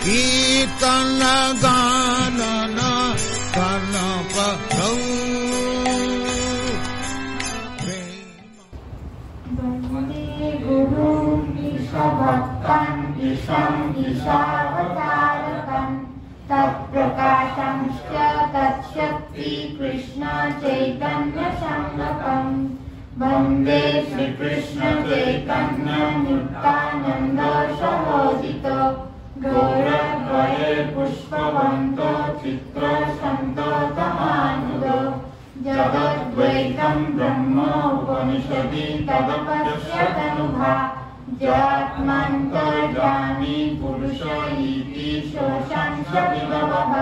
कीर्तन गानन कर्णपतौ वन्दे गुरुं ईशभक्तं ईशं ईशावतारकं तत्प्रकाशंश्च तत्शक्ति कृष्ण चैतन्य संगतं वन्दे श्रीकृष्ण चैतन्य नित्यानन्द सहोदितो गौरद्वये पुष्पवन्तो चित्रसन्तो तमानुदो जगद्वैतं ब्रह्म उपनिषदि तदपश्यतनुभा जात्मन्तर्जामी पुरुष इति शोषंसविभवः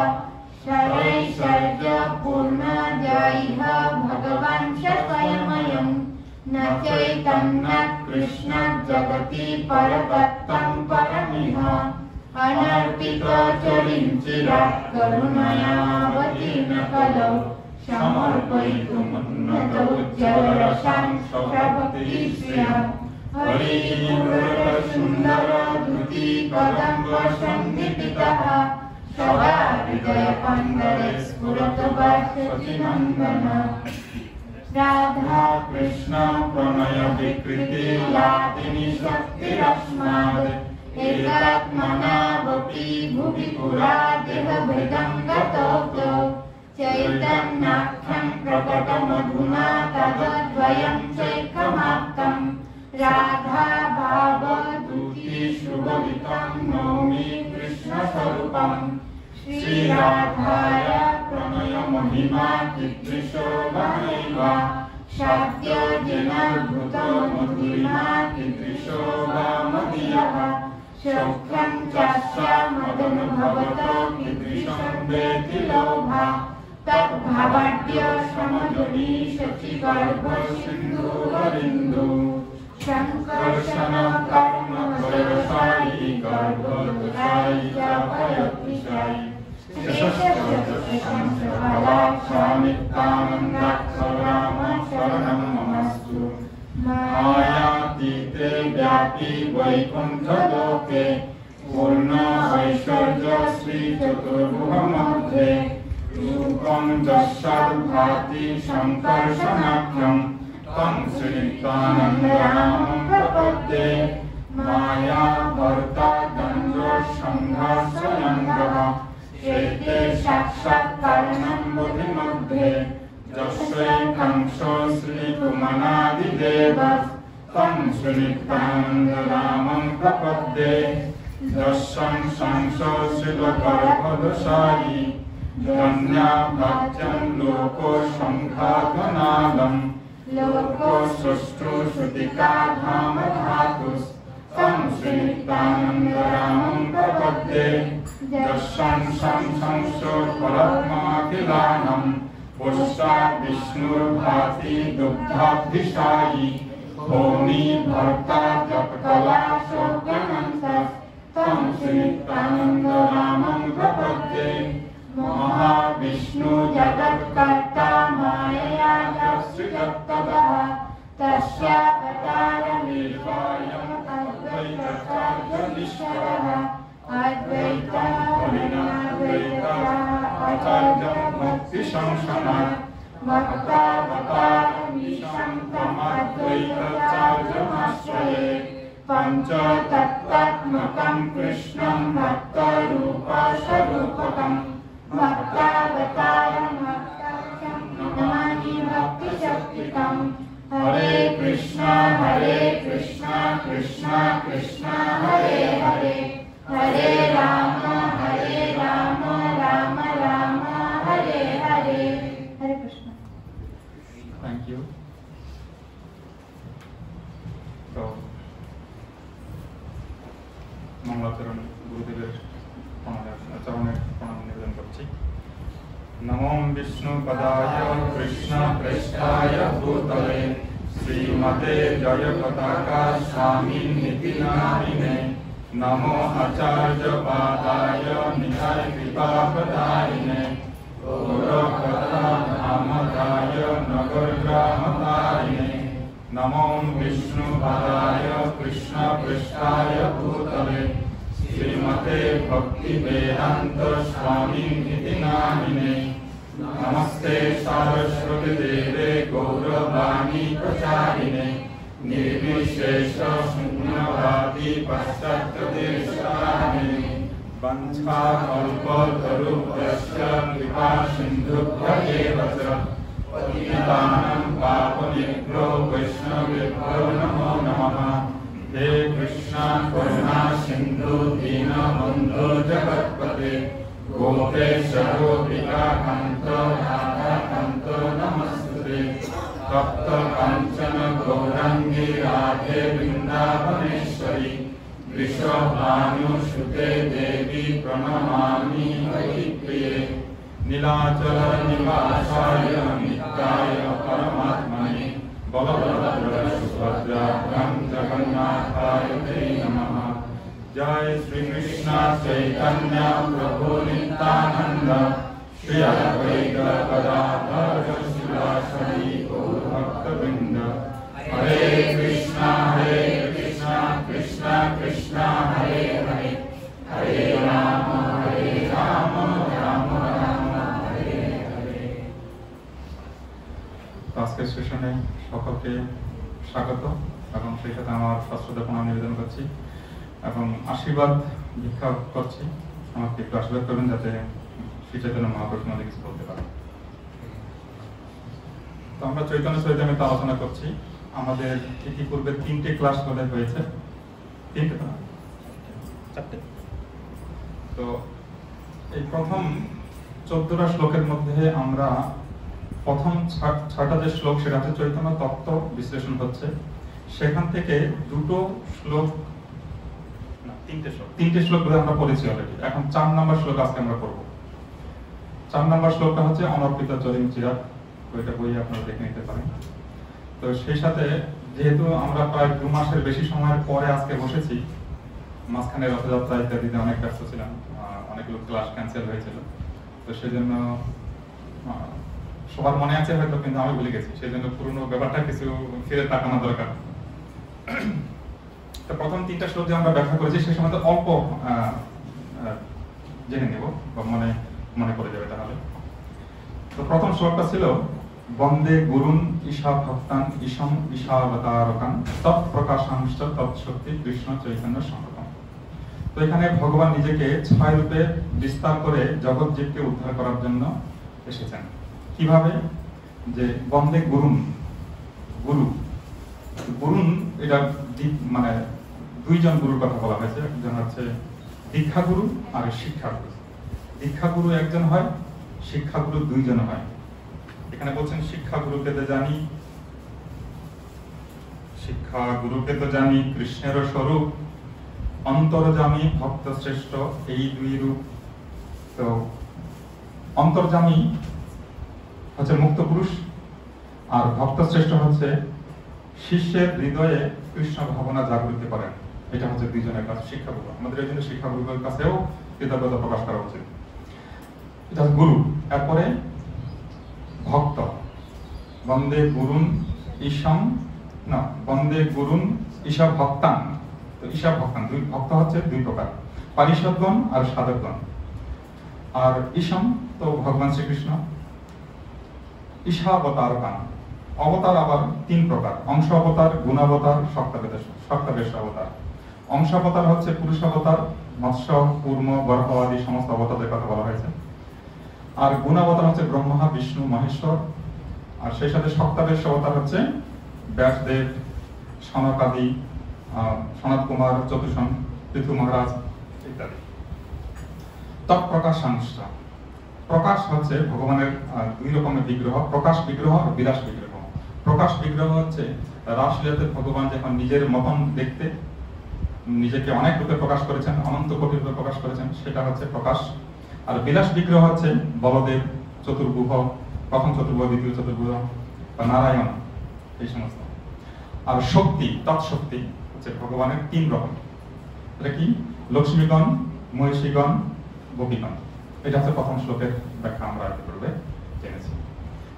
शरैश्चर्य पूर्णजैः भगवान् च स्वयमयं न चैतन्यः कृष्णः जगति परतत्त्वं परमिह अनर्पितो चरिञ्चिरात् करुणयावतीर्ण कलौ समर्पयितुमुन्नतौ जलरसान् स्वभक्तिश्रियम् हरिपुरसुन्दर धृति कदम्ब सन्निधितः सदा हृदयकन्दरे स्फुरतु वासुकिनन्दन राधा कृष्ण प्रणय विकृति लादिनी शक्तिरस्माद् एकात्मनावपि भुवि पुरा देहभेदं गतौ चैतन्याख्यं प्रकटमधुना तद्वयं चैकमाप्तं राधा भावदूती शुभवितं नौमि कृष्णस्वरूपं श्रीराधाय प्रणयमहिमा कीदृशो वैव शाद्यजनाद्भुतो मधुरिमा कीदृशो वा मदीयः सौख्यं चास्य मदनुभवतो कीदृशं वेति लोभा तद्भावाढ्य समजनि शचिगर्भ सिन्धुवरिन्दु शङ्कर्षण कर्म वरसायि गर्भदुरायि च भयविषायि श्रीशस्त्रशंसफलाक्षामित्तानन्दाक्षराम शरणं ममस्तु मायातीते व्यापी वैकुण्ठलोके पूर्ण ऐश्वर्य श्रीचतुर्भुजमध्ये रूपं दशाद्भाति शङ्कर्षणाख्यं तं श्रीनित्यानन्दरामं प्रपद्ये माया भर्ता दण्डसङ्घर्षयन्त्रः एते साक्षात् कारणं बुद्धिमध्ये यस्यैकांशो श्रीकुमनादिदेवः तं श्रीनित्यानन्दरामं प्रपद्ये यस्यं संशो शिवगर्भदशायि धन्याभाज्यं लोको सङ्घातनादं लोको सुष्ठु श्रुतिका धाम धातुस् तं श्रीनित्यानन्दरामं प्रपद्ये यस्यं संशो परमाखिलानं पुष्टात् विष्णुर्भाति दुग्धाभिषायि भौमी भर्ता जपकला शोकमन्तः तं श्रीनित्यानन्दरामं प्रपद्ये महाविष्णु जगत्कर्ता मायया सृजत्ततः तस्यावतारमेवायम् अद्वैताचार्यनिष्ठः अद्वैताचार्यं भक्तिसंसनात् भक्तावतारमीशं तमद्वैताचार्यमाश्रये पञ्चतत्त्वात्मकं कृष्णं भक्तरूपस्वरूपकं भक्तावतारं भक्ताख्यं नमामि भक्तिशक्तिकं हरे कृष्णा कृष्णा कृष्णा हरे हरे हरे राम राम राम हरे हरे हरे कृष्ण। Thank you. तो मंगलाचरण गुरुदेव चरणे प्रणाम निवेदन करछि। नमो विष्णुपदाय कृष्ण प्रेष्ठाय भूतले श्रीमते जयपताका स्वामिनिति नामिने नमो आचार्यपादाय निताय कृपापदायिने गौरकथाधामदाय नगरग्रामदायिने नमो विष्णुपदाय कृष्ण प्रेष्ठाय भूतले श्रीमते नमस्ते भक्ति वेदांत स्वामी इति नामिने नमस्ते सारस्वती देवे गौरवाणी प्रचारिणे निर्विशेष शून्यवादी पश्चात्प्रदेशामिने वंशाकल्पतरुभ्यश्च कृपा सिन्धुभ्य एव च पतितानां पावनेभ्यो वैष्णवेभ्यो नमो नमः। हे कृष्ण करुणा सिन्धु दीनबन्धो जगत्पते गोपेश गोपिका कान्त राधा कान्त नमस्ते। तप्त काञ्चन गौराङ्गी राधे वृन्दावनेश्वरी वृषभानुसुते देवी प्रणमामि हरिप्रिये। नीलाचल निवासाय नित्याय परमात्मने बलभद्र सुभद्राभ्यां जगन्नाथाय ते नमः। जय श्री कृष्ण चैतन्य प्रभु नित्यानंद श्री अद्वैत गदाधर शिवासादि गौर भक्तवृंद। हरे कृष्णा कृष्णा कृष्णा हरे हरे हरे राम राम राम हरे हरे। আজকের সেশনে সকলকে স্বাগত এবং সেই সাথে আমার সশ্রদ্ধ প্রণাম নিবেদন করছি এবং আশীর্বাদ ভিক্ষা করছি। আমাকে একটু আশীর্বাদ করবেন যাতে শ্রী চৈতন্য মহাপ্রভু আমাদের কিছু বলতে পারে। তো আমরা চৈতন্য চরিতামৃত আলোচনা করছি। আমাদের ইতিপূর্বে 3টে ক্লাস বোধহয় হয়েছে, 3টে তো না 4টে। তো এই প্রথম 14টা শ্লোকের মধ্যে আমরা প্রথম 6টা যে শ্লোক সেটা হচ্ছে চৈতন্য তত্ত্ব বিশ্লেষণ হচ্ছে। সেখান থেকে দুটো শ্লোক না 3টে শ্লোক আমরা পড়েছি অলরেডি। এখন 4 নম্বর শ্লোক আজকে আমরা পড়ব। 4 নম্বর শ্লোকটা হচ্ছে অনর্পিত চরিম চিরাগ। ওইটা বই আপনারা দেখে নিতে পারেন। তো সেই সাথে যেহেতু আমরা প্রায় 2 মাসের বেশি সময়ের পরে আজকে বসেছি, মাঝখানে রথযাত্রা ইত্যাদিতে অনেক ব্যস্ত ছিলাম, অনেকগুলো ক্লাস ক্যান্সেল হয়েছিল। তো সেই জন্য সবার মনে আছে হয়তো, কিন্তু আমি ভুলে গেছি। সেই জন্য পুরনো ব্যাপারটা কিছু ফিরে তাকানো দরকার। তো প্রথম 3টা শ্লোক যে আমরা ব্যাখ্যা করেছি সেই সময় তো অল্প জেনে নেব বা মনে পড়ে যাবে তাহলে। তো প্রথম শ্লোকটা ছিল বন্দে গুরুন ঈশা ভক্তান ঈশম ঈশাবতারকান তৎপ্রকাশাংশ তৎশক্তি কৃষ্ণ চৈতন্য সংগতম। তো এখানে ভগবান নিজেকে 6 রূপে বিস্তার করে জগৎ জীবকে উদ্ধার করার জন্য এসেছেন। কিভাবে? যে বন্দে গুরুন, গুরুন এটা মানে 2জন গুরুর কথা বলা হয়েছে। একজন হচ্ছে দীক্ষা গুরু আর শিক্ষা গুরু। দীক্ষা গুরু একজন হয়, শিক্ষা গুরু 2জন হয়। এখানে বলছেন শিক্ষা গুরুকে তো জানি কৃষ্ণের স্বরূপ, অন্তর্যামী ভক্ত শ্রেষ্ঠ এই 2 রূপ। তো অন্তর্যামী হচ্ছে মুক্ত পুরুষ আর ভক্ত শ্রেষ্ঠ হচ্ছে শিষ্যের হৃদয়ে কৃষ্ণ ভাবনা জাগৃতি করেন। এটা হচ্ছে 2জনের কাজ শিক্ষা গুরু। আমাদের এই জন্য শিক্ষা গুরুদের কাছেও কৃতজ্ঞতা প্রকাশ করা উচিত। এটা গুরু। এরপরে ভক্ত, বন্দে গুরুন ঈশম না বন্দে গুরুন ঈশা ভক্তান। তো ঈশা ভক্তান, 2 ভক্ত হচ্ছে 2 প্রকার, পারিষদগণ আর সাধকগণ। আর ঈশম তো ভগবান শ্রীকৃষ্ণ। ঈশাবতারকান, অবতার আবার 3 প্রকার, অংশ অবতার, গুণাবতার, শক্তাবেশ অবতার। অংশ অবতার হচ্ছে পুরুষ অবতার, মৎস্য, কূর্ম, বরাহ আদি সমস্ত অবতারদের কথা বলা হয়েছে। আর গুণাবতার হচ্ছে ব্রহ্মা, বিষ্ণু, মহেশ্বর। আর সেই সাথে শক্তাবেশ অবতার হচ্ছে ব্যাসদেব, সনক আদি, সনত কুমার, চতুষণ, পৃথু মহারাজ ইত্যাদি। তৎপ্রকাশাংশ, প্রকাশ হচ্ছে ভগবানের 2 রকমের বিগ্রহ, প্রকাশ বিগ্রহ আর বিলাস বিগ্রহ। প্রকাশ বিগ্রহ হচ্ছে রাসলীলাতে ভগবান যখন নিজের মতন দেখতে নিজেকে অনেক রূপে প্রকাশ করেছেন, অনন্ত কোটি রূপে প্রকাশ করেছেন, সেটা হচ্ছে প্রকাশ। আর বিলাস বিগ্রহ হচ্ছে বলদেব, চতুর্ভুজ, প্রথম চতুর্ভুজ, দ্বিতীয় চতুর্ভুজ বা নারায়ণ, এই সমস্ত। আর শক্তি, তৎশক্তি হচ্ছে ভগবানের 3 রকম। এটা কি? লক্ষ্মীগণ, মহিষীগণ, গোপীগণ। এটা হচ্ছে প্রথম শ্লোকের ব্যাখ্যা আমরা পূর্বে জেনেছি।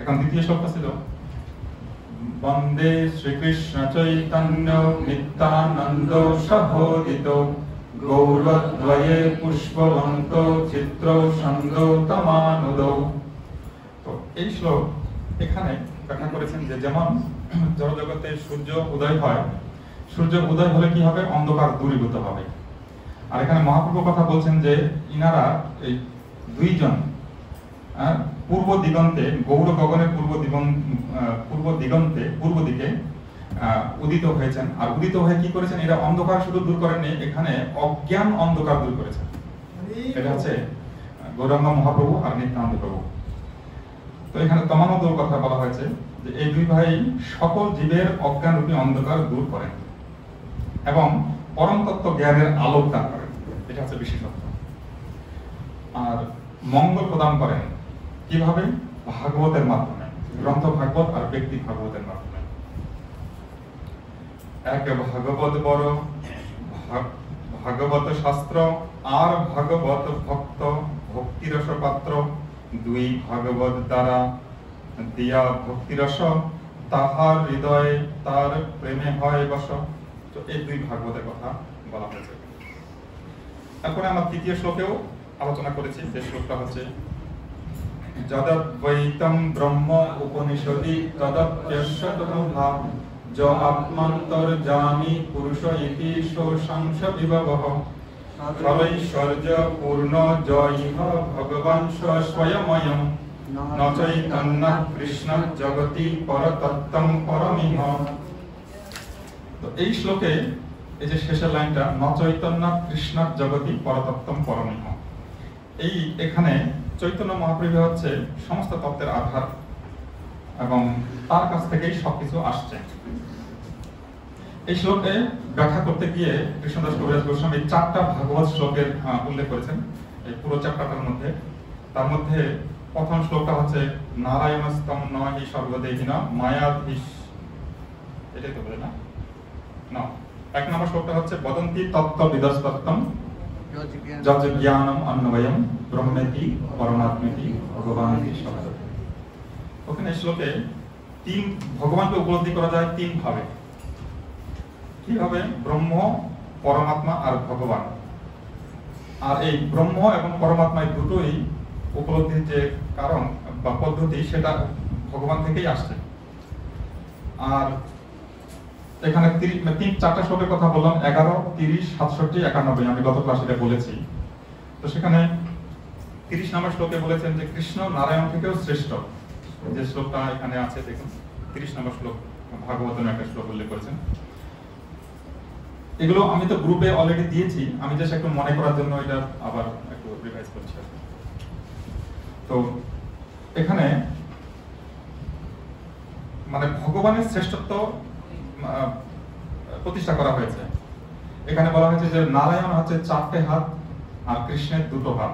এখন দ্বিতীয় শ্লোকটা ছিল বন্দে শ্রীকৃষ্ণ চৈতন্য নিত্যানন্দ সহোদিত গৌরদ্বয়ে পুষ্পবন্ত চিত্র সন্দতমানুদৌ। তো এই শ্লোক এখানে ব্যাখ্যা করেছেন যে যেমন জড়জগতে সূর্য উদয় হয়, সূর্য উদয় হলে কি হবে? অন্ধকার দূরীভূত হবে। আর এখানে মহাপ্রভু কথা বলছেন যে ইনারা এই দুইজন পূর্ব দিগন্তে, গৌর গগনের পূর্ব দিগন্তে, পূর্ব দিকে উদিত হয়েছেন। আর উদিত হয়ে কি করেছেন? এরা অন্ধকার শুধু দূর করেননি, এখানে অজ্ঞান অন্ধকার দূর করেছেন। এটা হচ্ছে গৌরাঙ্গ মহাপ্রভু আর নিত্যানন্দ প্রভু। তো এখানে তমানুদৌর কথা বলা হয়েছে যে এই দুই ভাই সকল জীবের অজ্ঞান রূপী অন্ধকার দূর করেন এবং পরম তত্ত্ব জ্ঞানের আলোক দান করেন। এটা হচ্ছে বিশেষত্ব। আর মঙ্গল প্রদান করেন কিভাবে? ভাগবতের মাধ্যমে, গ্রন্থ ভাগবত আর ব্যক্তি ভাগবতের মাধ্যমে। এক ভাগবত বড় ভাগবত শাস্ত্র, আর ভাগবত ভক্ত ভক্তিরস পাত্র, দুই ভাগবত দ্বারা দিয়া ভক্তিরস, তাহার হৃদয়ে তার প্রেমে হয় বস। তো এই দুই ভাগবতের কথা বলা হয়েছে। তারপরে আমরা তৃতীয় শ্লোকেও আলোচনা করেছি, যে শ্লোকটা হচ্ছে যদদ্বৈতম ব্রহ্ম উপনিষদি তদপ্যস্য তদভাব য আত্মান্তর্যামী পুরুষ ইতি সোঃসাংস বিভবঃ সর্বৈশ্বর্য পূর্ণ য ইহ ভগবান স্বয়ময়ং ন চৈতন্য কৃষ্ণ জগতি পরতত্ত্বং পরমিহ। তো এই শ্লোকে এই যে শেষের লাইনটা, ন চৈতন্য কৃষ্ণ জগতি পরতত্ত্বং পরমিহ, এই এখানে চৈতন্য মহাপ্রভু হচ্ছে সমস্ত তত্ত্বের আধার এবং তার কাছ থেকেই সবকিছু আসছে। এই শ্লোকে ব্যাখ্যা করতে গিয়ে কৃষ্ণদাস কবিরাজ গোস্বামী 4টা ভাগবত শ্লোকের উল্লেখ করেছেন এই পুরো চ্যাপ্টারটার মধ্যে। তার মধ্যে প্রথম শ্লোকটা হচ্ছে নারায়ণস্তম নহি সর্বদেহিন মায়াধীশ, এটাই তো বলে না? না, 1 নম্বর শ্লোকটা হচ্ছে বদন্তি তত্ত্ব বিদস্তত্তম যজ্ জ্ঞানম অন্বয়ম ব্রহ্মেতি পরমাত্মেতি ভগবানেতি শব্দ। ওখানে শ্লোকে ভগবানকে উপলব্ধি করা যায় 3 ভাবে। কিভাবে? ব্রহ্ম, পরমাত্মা আর ভগবান। আর এই ব্রহ্ম এবং পরমাত্মা এই দুটোই উপলব্ধির যে কারণ বা পদ্ধতি, সেটা ভগবান থেকেই আসছে। আর এখানে 4টা শ্লোকের কথা বললাম, 11, 30, 67, 91, আমি গত ক্লাসে এটা বলেছি। তো সেখানে 30 নম্বর শ্লোকে বলেছেন যে কৃষ্ণ নারায়ণ থেকেও শ্রেষ্ঠ। যে শ্লোকটা এখানে আছে দেখুন, 30 নম্বর শ্লোক, ভাগবতের একটা শ্লোক উল্লেখ করেছেন। এগুলো আমি তো গ্রুপে অলরেডি দিয়েছি, আমি জাস্ট একটু মনে করার জন্য এটা আবার একটু রিভাইজ করছি। তো এখানে মানে ভগবানের শ্রেষ্ঠত্ব প্রতিষ্ঠা করা হয়েছে। এখানে বলা হয়েছে যে নারায়ণ হচ্ছে 4টে হাত আর কৃষ্ণের 2টো হাত।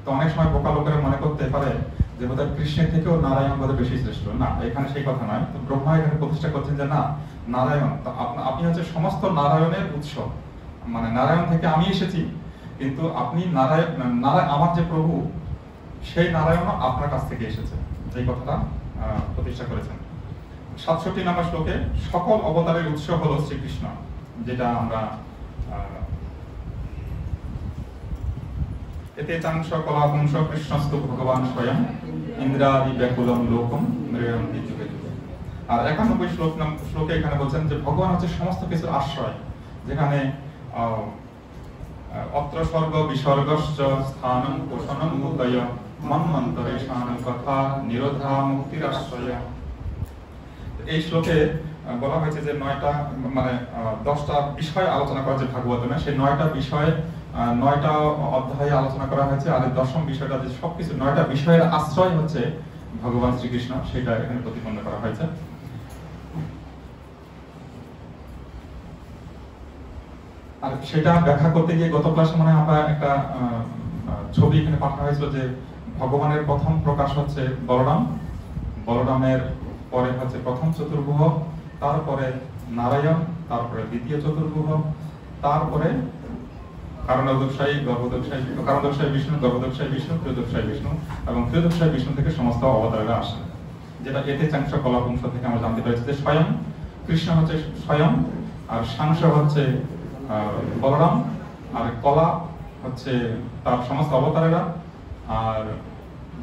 তো অনেক সময় বোকা লোকেরা মনে করতে পারে যে বোধহয় কৃষ্ণের থেকেও নারায়ণ বোধহয় বেশি শ্রেষ্ঠ। না, এখানে সেই কথা নয়। তো ব্রহ্মা এখানে প্রতিষ্ঠা করছেন যে না, নারায়ণ তো আপনি হচ্ছে সমস্ত নারায়ণের উৎস, মানে নারায়ণ থেকে আমি এসেছি, কিন্তু আপনি নারায়ণ, আমার যে প্রভু সেই নারায়ণ আপনার কাছ থেকে এসেছে, এই কথাটা প্রতিষ্ঠা করেছেন। 67 নম্বর শ্লোকে সকল অবতারের উৎস হলো শ্রীকৃষ্ণ, যেটা আমরা এতে চাংশ কলাপুংস কৃষ্ণস্তু ভগবান স্বয়ং ইন্দ্রাদি ব্যাকুলম লোকম মৃয়ন্তি যুগে যুগে। আর 91 শ্লোকে এখানে বলছেন যে ভগবান হচ্ছে সমস্ত কিছুর আশ্রয়, যেখানে অত্র স্বর্গ বিসর্গশ্চ স্থানং পোষণং মুদয় মন্মন্তরেশানং কথা নিরোধা মুক্তির আশ্রয়। এই শ্লোকে বলা হয়েছে যে 9টা মানে 10টা বিষয় আলোচনা করা হয়েছে ভাগবতমে, সেই 9টা বিষয় 9টা অধ্যায়ে আলোচনা করা হয়েছে। আর 10ম বিষয়টা যে সবকিছু 9টা বিষয়ের আশ্রয় হচ্ছে ভগবান শ্রীকৃষ্ণ, সেটা এখানে প্রতিপন্ন করা হয়েছে। আর সেটা ব্যাখ্যা করতে গিয়ে গত ক্লাসে মনে হয় আমরা একটা ছবি এখানে পাঠানো হয়েছিল যে ভগবানের প্রথম প্রকাশ হচ্ছে বলরাম, বলরামের পরে হচ্ছে প্রথম চতুর্ভুজ, তারপরে নারায়ণ, তারপরে দ্বিতীয় চতুর্ভুজ, তারপরে কারণোদকশায়ী, গর্ভোদকশায়ী, কারণোদকশায়ী বিষ্ণু, গর্ভোদকশায়ী বিষ্ণু, ত্রয়োদকশায়ী বিষ্ণু এবং ত্রয়োদকশায়ী বিষ্ণু থেকে সমস্ত অবতারেরা আসেন, যেটা এতে চাংশ কলাপুংস থেকে আমরা জানতে পেরেছি যে স্বয়ং কৃষ্ণ হচ্ছে স্বয়ং, আর সাংস হচ্ছে বলরাম, আর কলা হচ্ছে তার সমস্ত অবতারেরা, আর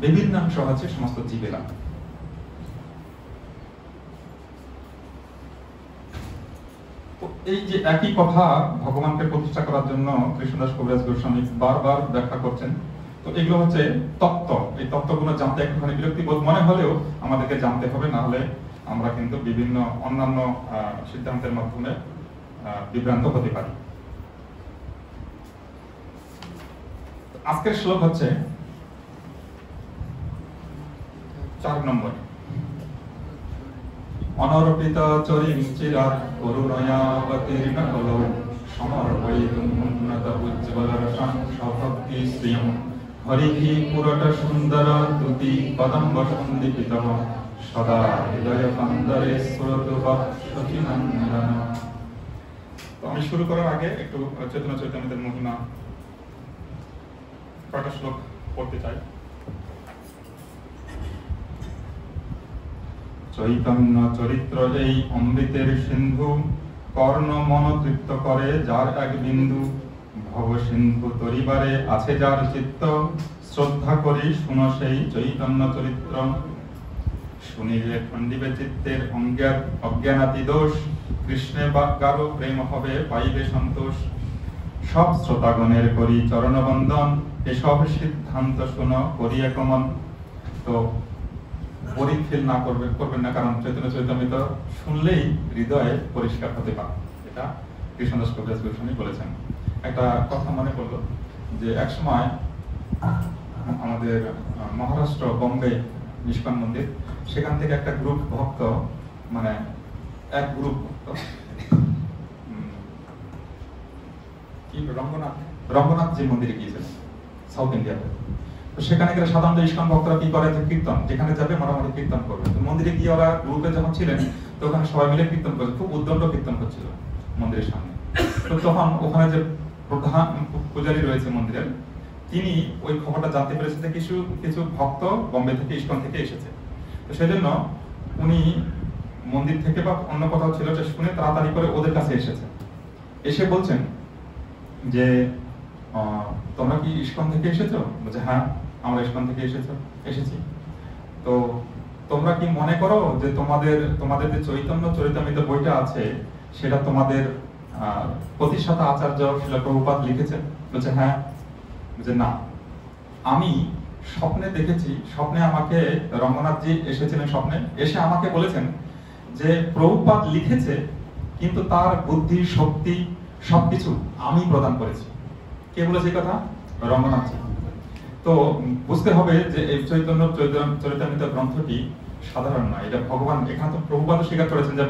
বিভিন্নাংশ হচ্ছে সমস্ত জীবেরা। এই যে একই কথা ভগবানকে প্রতিষ্ঠা করার জন্য কৃষ্ণদাস কবিরাজ গোস্বামী বারবার ব্যাখ্যা করছেন। তো এগুলো হচ্ছে তত্ত্ব, এই তত্ত্বগুলো জানতে একটুখানি বিরক্তিবোধ মনে হলেও আমাদেরকে জানতে হবে, না হলে আমরা কিন্তু বিভিন্ন অন্যান্য সিদ্ধান্তের মাধ্যমে বিভ্রান্ত হতে পারি। আজকের শ্লোক হচ্ছে 4 নম্বর। অনর্পিত চরিচিরাৎ করুণয়াবতীর্ণ হলো সমর্পয়িতুম উন্নত উজ্জ্বল রসং সভক্তি শ্রিয়ম হরিহি পুরট সুন্দর তুতি কদম্ব সন্দীপিতঃ সদা হৃদয় কন্দরে স্ফুরতু বক্ষসখী নন্দন। তো আমি শুরু করার আগে একটু চৈতন্য চৈতন্যের মহিমা কয়েকটা শ্লোক পড়তে চাই। চৈতন্য চরিত্র এই অমৃতের সিন্ধু, কর্ণ মন তৃপ্ত করে যার এক বিন্দু। ভব সিন্ধু তরিবারে আছে যার চিত্ত, শ্রদ্ধা করি শুনো সেই চৈতন্য চরিত্র। শুনিলে খণ্ডিবে চিত্তের অজ্ঞানাতি দোষ, কৃষ্ণে গারো প্রেম হবে পাইবে সন্তোষ। সব শ্রোতাগণের করি চরণ বন্দন, এসব সিদ্ধান্ত শুনো করি একমন। তো পরীক্ষিল না করবেন না, কারণ চৈতন্য চৈতন্যিত শুনলেই হৃদয়ে পরিষ্কার হতে পারে, এটা কৃষ্ণদাস কবিরাজ গোস্বামী বলেছেন। একটা কথা মনে পড়লো যে একসময় আমাদের মহারাষ্ট্র বোম্বে ইস্কন মন্দির, সেখান থেকে একটা গ্রুপ ভক্ত, মানে এক গ্রুপ ভক্ত কি রঙ্গনাথ যে মন্দিরে গিয়েছিলেন সাউথ ইন্ডিয়াতে। তো সেখানে গেলে সাধারণত ইস্কন ভক্তরা কি করে, যে কীর্তন যেখানে যাবে মোটামুটি কীর্তন করবে। তো মন্দিরে গিয়ে ওরা গ্রুপে যখন ছিলেন, তো ওখানে সবাই মিলে কীর্তন করছে, খুব উদ্দণ্ড কীর্তন করছিল মন্দিরের সামনে। তো তখন ওখানে যে প্রধান পূজারী রয়েছে মন্দিরের, তিনি ওই খবরটা জানতে পেরেছেন যে কিছু কিছু ভক্ত বোম্বে থেকে ইস্কন থেকে এসেছে। তো সেজন্য উনি মন্দির থেকে বা অন্য কোথাও ছিল, যে শুনে তাড়াতাড়ি করে ওদের কাছে এসেছে। এসে বলছেন যে তোমরা কি ইস্কন থেকে এসেছো? বলছে হ্যাঁ, আমরা ইস্কন থেকে এসেছি। তো তোমরা কি মনে করো যে তোমাদের যে চৈতন্য চরিতামৃত বইটা আছে, সেটা তোমাদের প্রতিষ্ঠাতা আচার্য শিলা প্রভুপাদ লিখেছেন? বলছে হ্যাঁ। বলছে না, আমি স্বপ্নে দেখেছি, স্বপ্নে আমাকে রঙ্গনাথজি এসেছিলেন, স্বপ্নে এসে আমাকে বলেছেন যে প্রভুপাদ লিখেছে, কিন্তু তার বুদ্ধি শক্তি সবকিছু আমি প্রদান করেছি। কে বলেছে এই কথা? রঙ্গনাথজি। তো বুঝতে হবে যে এই চৈতন্য চরিতামৃত গ্রন্থটি সাধারণ নয়, এটা ভগবান। এখানে তো প্রভুপাদ স্বীকার করেছেন যে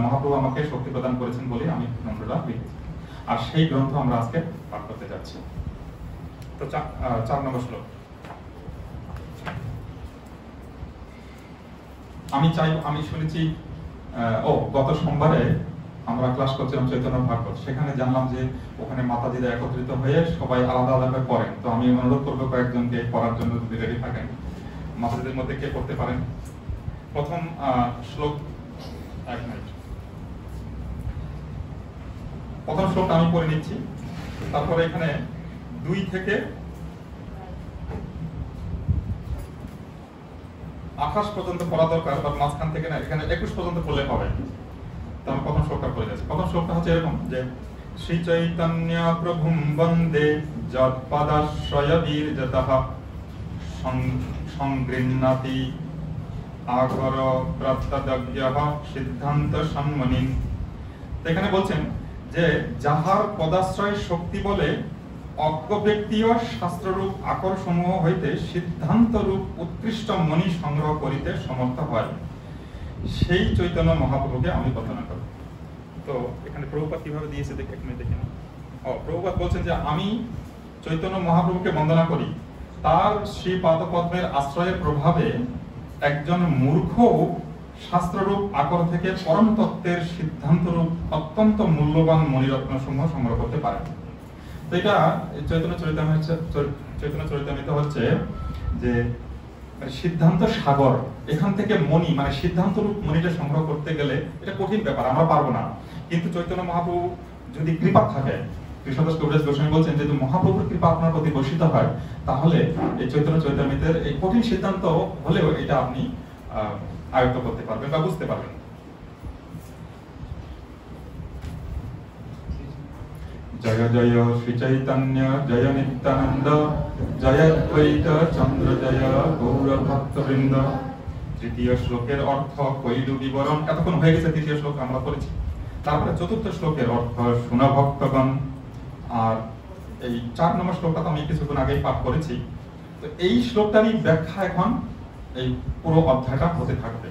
মহাপ্রভু আমাকে শক্তি প্রদান করেছেন বলে আমি গ্রন্থটা লিখেছি, আর সেই গ্রন্থ আমরা আজকে পাঠ করতে যাচ্ছি। তো 4 নম্বর শ্লোক। আমি শুনেছি গত সোমবারে আমরা ক্লাস করছিলাম চৈতন্য ভাগবত, সেখানে জানলাম যে ওখানে মাতাজিরা একত্রিত হয়ে সবাই আলাদা আলাদা পড়েন। তো আমি অনুরোধ করবো কয়েকজনকে পড়ার জন্য, যদি রেডি থাকেন। মাতাজিদের মধ্যে কে পড়তে পারেন? প্রথম শ্লোক, 1 মিনিট। প্রথম শ্লোকটা আমি পড়ে নিচ্ছি, তারপরে এখানে 2 থেকে 28 পর্যন্ত পড়া দরকার, বা মাঝখান থেকে না, এখানে 21 পর্যন্ত পড়লে হবে। তো আমি প্রথম শ্লোকটা পড়ে যাচ্ছি। প্রথম শ্লোকটা হচ্ছে এরকম যে শ্রী চৈতন্য প্রভুম বন্দে যৎপদাশ্রয় বীর্যতঃ সংগৃহ্ণাতি আগর প্রত্যদজ্ঞঃ সিদ্ধান্ত সম্মনিন। এখানে বলছেন যে যাহার পদাশ্রয় শক্তি বলে অজ্ঞ ব্যক্তিও শাস্ত্ররূপ আকরসমূহ হইতে সিদ্ধান্ত রূপ উৎকৃষ্ট মণি সংগ্রহ করিতে সমর্থ হয়, সেই চৈতন্য মহাপ্রভুকে আমি বন্দনা করি। তো এখানে প্রভুপাদ কিভাবে দিয়েছে দেখে না। প্রভুপাদ বলছেন যে আমি চৈতন্য মহাপ্রভুকে বন্দনা করি, তার শ্রী পাদপদ্মের আশ্রয়ের প্রভাবে একজন মূর্খ শাস্ত্ররূপ আকর থেকে পরম তত্ত্বের সিদ্ধান্ত রূপ অত্যন্ত মূল্যবান মণিরত্ন সমূহ সংগ্রহ করতে পারে। তো এটা চৈতন্য চরিতামৃত হচ্ছে যে সিদ্ধান্ত সাগর। এখান থেকে মণি, মানে সিদ্ধান্ত রূপ মণিটা সংগ্রহ করতে গেলে এটা কঠিন ব্যাপার, আমরা পারবো না। কিন্তু চৈতন্য মহাপ্রভু যদি কৃপা থাকে, কৃষ্ণদাস কবিরাজ গোস্বামী বলছেন যদি মহাপ্রভুর কৃপা আপনার প্রতি বর্ষিত হয় তাহলে এই চৈতন্য চৈতামৃতের এই কঠিন সিদ্ধান্ত হলেও এটা আপনি আয়ত্ত করতে পারবেন বা বুঝতে পারবেন। জয় জয় শ্রী চৈতন্য জয় নিত্যানন্দ জয় দ্বৈত চন্দ্র জয় গৌর ভক্তবৃন্দ। তৃতীয় শ্লোকের অর্থ কৈলু বিবরণ এতক্ষণ হয়ে গেছে, তৃতীয় শ্লোক আমরা পড়েছি। তারপরে চতুর্থ শ্লোকের অর্থ শুনো ভক্তগণ। আর এই 4 নম্বর শ্লোকটা তো আমি কিছুক্ষণ আগেই পাঠ করেছি। তো এই শ্লোকটারই ব্যাখ্যা এখন এই পুরো অধ্যায়টা হতে থাকবে।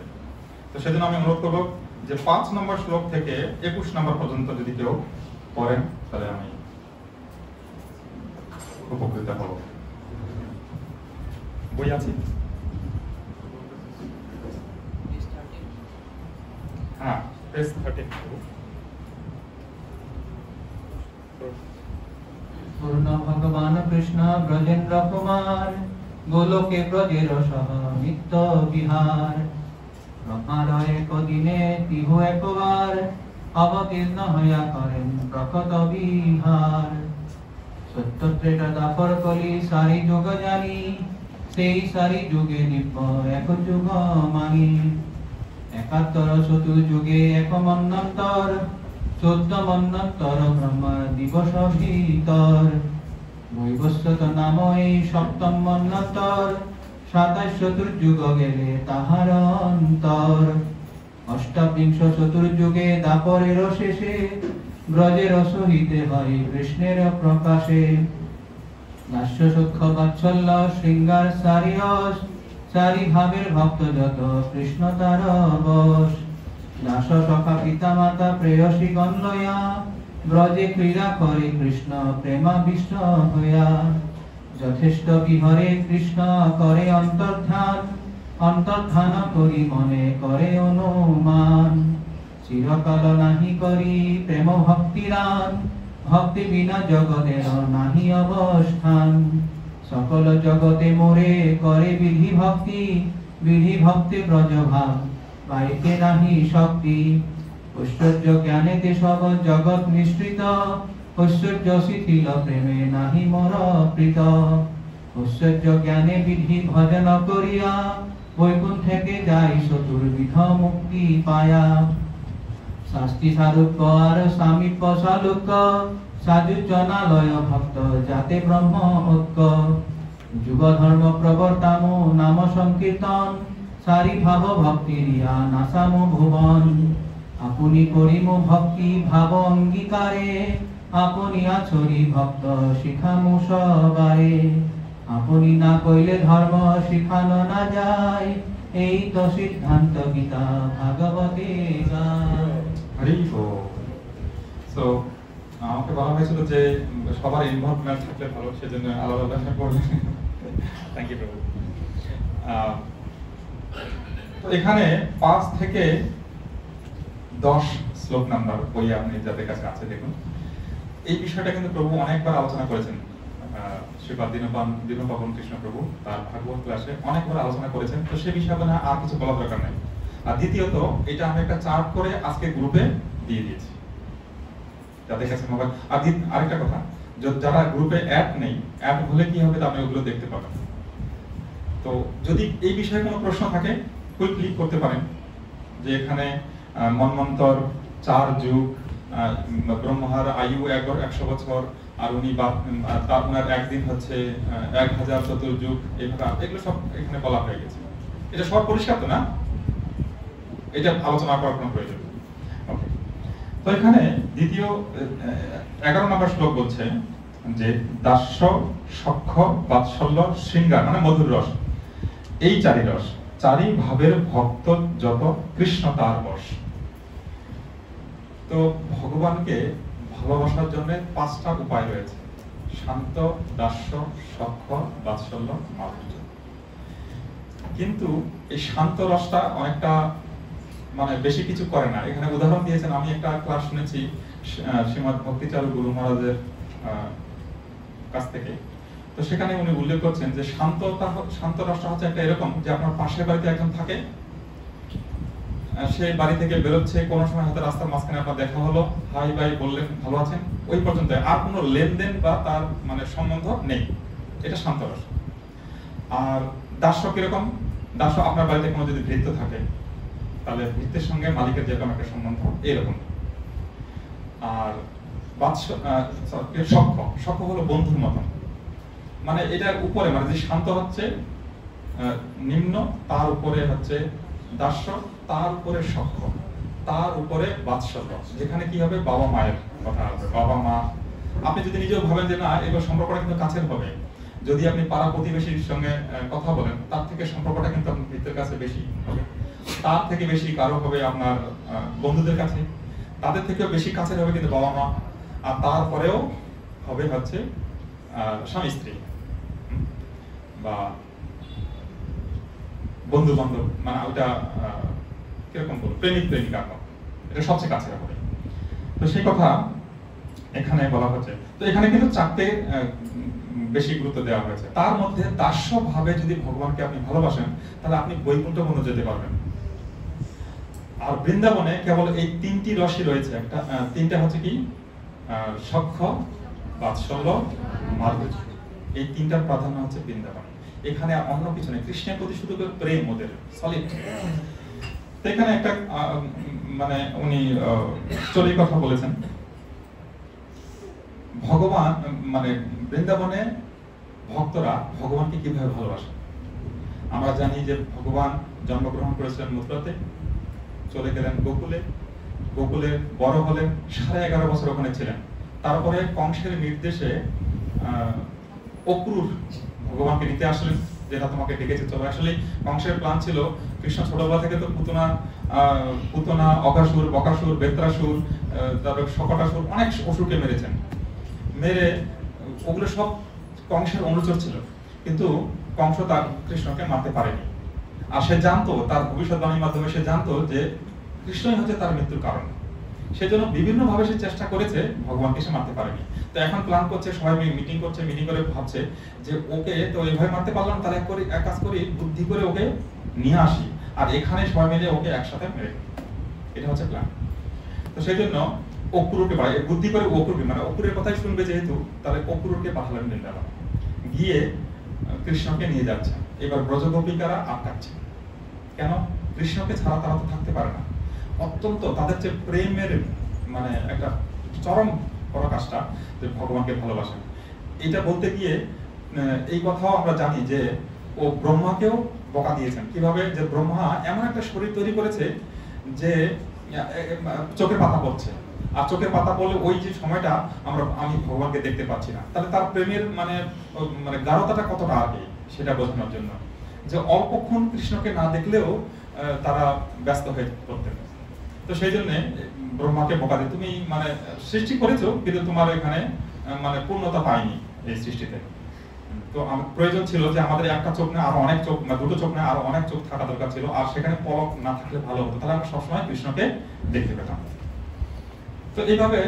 তো সেজন্য আমি অনুরোধ করবো যে 5 নম্বর শ্লোক থেকে 21 নম্বর পর্যন্ত যদি কেউ পড়েন তাহলে আমি উপকৃত হব। বই আছে? হ্যাঁ, পেজ 13। পূর্ণ ভগবান কৃষ্ণ ব্রজেন্দ্র কুমার গোলকে ব্রজের সহ নিত্য বিহার। ব্রহ্মার এক দিনে তিহু একবার অবতীর্ণ হইয়া করেন প্রকট বিহার। সত্য ত্রেতা দাপর কলি সারি যুগ জানি সেই সারি যুগে নিব্য এক যুগ মানি। ৭১ চতুর্যুগে এক মন্বন্তর ১৪ মন্বন্তর ব্রহ্মা দিবস ভিতর। বৈবস্বত নাম এই সপ্তম মন্বন্তর ২৭ চতুর্যুগ গেলে তাহার অন্তর। অষ্টাবিংশ চতুর্যুগে দাপরের শেষে ব্রজের সহিতে হয় কৃষ্ণের প্রকাশে। দাস্য সুখ বাৎসল্য শৃঙ্গার সারিয়স চারি ভাবের ভক্ত যত কৃষ্ণ তার বশ। দাস সখা পিতা মাতা প্রেয়সী গণ লয়া ব্রজে ক্রীড়া করে কৃষ্ণ প্রেমাবিষ্ট হইয়া। যথেষ্ট বিহরে কৃষ্ণ করে অন্তর্ধান অন্তর্ধান করি মনে করে অনুমান। চিরকাল নাহি করি প্রেম ভক্তিরান ভক্তি বিনা জগতের নাহি অবস্থান। সকল জগতে মোরে করে বিধি ভক্তি বিধি ভক্তি ব্রজভাব পাইতে নাহি শক্তি। ঐশ্বর্য জ্ঞানেতে সব জগৎ মিশ্রিত ঐশ্বর্য শিথিল প্রেমে নাহি মোর প্রীত। ঐশ্বর্য জ্ঞানে বিধি ভজন করিয়া বৈকুণ্ঠে যাই চতুর্বিধ মুক্তি পায়া। শাস্তি সারূপ্য আর সামীপ্য সালোক্য সাযুজনালয় ভক্ত যাতে ব্রহ্ম ঐক্য। যুগ ধর্ম প্রবর্তামো নাম সংকীর্তন সারি ভাব ভক্তি রিয়া নাসামো ভুবন। আপনি করিমো ভক্তি ভাব অঙ্গীকারে আপনি আছরি ভক্ত শিখামু সবারে। আপনি না কইলে ধর্ম শিখানো না যায় এই তো সিদ্ধান্ত গীতা ভাগবতে গায়। হরি বল। সো আমাকে বলা হয়েছিল যে সবার ইনভলভমেন্ট থাকলে ভালো, সেজন্য আলাদা আলাদা করবেন। থ্যাংক ইউ প্রভু। তো এখানে 5 থেকে 10 শ্লোক নাম্বার বই আপনি যাদের কাছে আছে দেখুন। এই বিষয়টা কিন্তু প্রভু অনেকবার আলোচনা করেছেন। শ্রীপাদ দীনপাবন কৃষ্ণ প্রভু তার ভাগবত ক্লাসে অনেকবার আলোচনা করেছেন। তো সে বিষয়ে না আর কিছু বলার দরকার নেই। আর দ্বিতীয়ত এটা আমি একটা চার্ট করে আজকে গ্রুপে দিয়ে দিয়েছি যাদের কাছে মোবাইল। আর আরেকটা কথা, যারা গ্রুপে অ্যাড নেই, অ্যাড হলে কি হবে আপনি ওগুলো দেখতে পাবেন। তো যদি এই বিষয়ে কোনো প্রশ্ন থাকে কুইক ক্লিক করতে পারেন যে এখানে মন্বন্তর 4 যুগ, ব্রহ্মার আয়ু 100 বছর, আর উনি ওনার একদিন হচ্ছে 1000 চতুর্যুগ, এগুলো সব এখানে বলা হয়ে গেছে। এটা সব পরিষ্কার তো না? এটা আলোচনা করার কোনো প্রয়োজন নেই। ওকে, তো এখানে দ্বিতীয় 11 নম্বর শ্লোক বলছে যে দাস্য সখ্য বাৎসল্য শৃঙ্গার মানে মধুর রস, এই 4 রস, 4 ভাবের ভক্ত যত কৃষ্ণ তার বশ। তো ভগবানকে ভালোবাসার জন্য 5টা উপায় রয়েছে: শান্ত, দাস্য, সখ্য, বাৎসল্য, মাধুর্য। কিন্তু এই শান্ত রসটা অনেকটা মানে বেশি কিছু করে না। এখানে উদাহরণ দিয়েছেন, আমি একটা ক্লাস শুনেছি শ্রীমৎ ভক্তিচারু গুরু মহারাজের কাছ থেকে। তো সেখানে উনি উল্লেখ করছেন যে শান্ত রসটা হচ্ছে একটা এরকম যে আপনার পাশের বাড়িতে একজন থাকে, সে বাড়ি থেকে বেরোচ্ছে, কোনো সময় হয়তো রাস্তার মাঝখানে আপনার দেখা হলো, হাই বাই বললেন, ভালো আছেন, ওই পর্যন্ত, আর কোনো লেনদেন বা তার মানে সম্বন্ধ নেই, এটা শান্ত রস। আর দাস্য কিরকম? দাস্য আপনার বাড়িতে কোনো যদি ভৃত্য থাকে, তাহলে ভৃত্যের সঙ্গে মালিকের যেরকম একটা সম্বন্ধ, এইরকম। আর সখ্য হলো বন্ধুর মতন, মানে এটার উপরে, মানে যে শান্ত হচ্ছে নিম্ন, তার উপরে হচ্ছে দাস্য, তার উপরে সখ্য, তার উপরে বাৎসল্য, যেখানে কি হবে, বাবা মায়ের কথা হবে, বাবা মা। আপনি যদি নিজেও ভাবেন যে না, এবার সম্পর্কটা কিন্তু কাছের হবে, যদি আপনি পাড়া প্রতিবেশীর সঙ্গে কথা বলেন, তার থেকে সম্পর্কটা কিন্তু আপনার ভৃত্যের কাছে বেশি হবে, তার থেকে বেশি কারো হবে আপনার বন্ধুদের কাছে, তাদের থেকেও বেশি কাছের হবে কিন্তু বাবা মা, আর তারপরেও হবে হচ্ছে স্বামী স্ত্রী বা বন্ধু বান্ধব, মানে ওটা কিরকম বলবো, প্রেমিক প্রেমিকা, এটা সবচেয়ে কাছের হবে। তো সেই কথা এখানে বলা হচ্ছে। তো এখানে কিন্তু 4টে বেশি গুরুত্ব দেওয়া হয়েছে। তার মধ্যে দাস্য ভাবে যদি ভগবানকে আপনি ভালোবাসেন, তাহলে আপনি বৈকুণ্ঠ পর্যন্ত যেতে পারবেন। আর বৃন্দাবনে কেবল এই 3টি রসই রয়েছে, একটা 3টা হচ্ছে কি, সখ্য, বাৎসল্য, মাধুর্য, এই 3টার প্রাধান্য হচ্ছে বৃন্দাবন। এখানে অন্য কিছু নেই, কৃষ্ণের প্রতি শুধু প্রেম ওদের সলিড। তো এখানে একটা মানে উনি স্টোরির কথা বলেছেন, ভগবান মানে বৃন্দাবনে ভক্তরা ভগবানকে কিভাবে ভালোবাসে। আমরা জানি যে ভগবান জন্মগ্রহণ করেছিলেন মথুরাতে, চলে গেলেন গোকুলে, গোকুলে বড় হলেন, 11.5 বছর ওখানে ছিলেন। তারপরে কংসের নির্দেশে অক্রূর ভগবানকে নিতে আসলেন, যেটা তোমাকে ডেকেছে চলো। আসলে কংসের প্ল্যান ছিল, কৃষ্ণ ছোটবেলা থেকে তো পুতনা, অকাসুর, বকাসুর, বেত্রাসুর, তারপর শকটাসুর, অনেক অসুরকে মেরেছেন। মেরে ওগুলো সব কংসের অনুচর ছিল, কিন্তু কংস তার কৃষ্ণকে মারতে পারেনি। আর সে জানতো, তার ভবিষ্যৎবাণীর মাধ্যমে সে জানতো যে কৃষ্ণই হচ্ছে তার মৃত্যুর কারণ। সেজন্য বিভিন্ন ভাবে সে চেষ্টা করেছে, ভগবানকে সে মারতে পারেনি। তো এখন প্ল্যান করছে, সবাই মিটিং করছে, মিটিং করে ভাবছে যে ওকে তো এইভাবে মারতে পারলাম, তাহলে এক কাজ করি, বুদ্ধি করে ওকে নিয়ে আসি, আর এখানে সবাই মিলে ওকে একসাথে মেরে, এটা হচ্ছে প্ল্যান। তো সেই জন্য অক্রূরকে বুদ্ধি করে, অক্রূরকে মানে অক্রূরের কথাই শুনবে যেহেতু, তাহলে অক্রূরকে পাঠালেন বৃন্দাবন। গিয়ে কৃষ্ণকে নিয়ে যাচ্ছে। এবার ব্রজগোপিকারা আটকাচ্ছে, কেন? কৃষ্ণকে ছাড়া তারা তো থাকতে পারে না। অত্যন্ত তাদের যে প্রেমের মানে একটা চরম পরাকাষ্ঠা, যে ভগবানকে ভালোবাসেন। এটা বলতে গিয়ে এই কথাও আমরা জানি যে ও ব্রহ্মাকেও বকা দিয়েছেন। কিভাবে? যে ব্রহ্মা এমন একটা শরীর তৈরি করেছে যে চোখের পাতা পড়ছে, আর চোখের পাতা পড়লে ওই যে সময়টা আমি ভগবানকে দেখতে পাচ্ছি না। তাহলে তার প্রেমের মানে গাঢ়তাটা কতটা আগে, সেটা বোঝানোর জন্য যে অল্পক্ষণ কৃষ্ণকে না দেখলেও তারা ব্যস্ত হয়ে পড়তেন। তো সেই জন্য ব্রহ্মাকে বকা দিয়ে, তুমি মানে সৃষ্টি করেছো, কিন্তু তোমার এখানে মানে পূর্ণতা পায়নি এই সৃষ্টিতে। তো প্রয়োজন ছিল যে আমাদের একটা চোখ না আরো অনেক চোখ, দুটো চোখ না আরো অনেক চোখ থাকা দরকার ছিল, আর সেখানে পলক না থাকলে ভালো হতো, তাহলে আমরা সবসময় কৃষ্ণকে দেখতে পেতাম। তো এইভাবে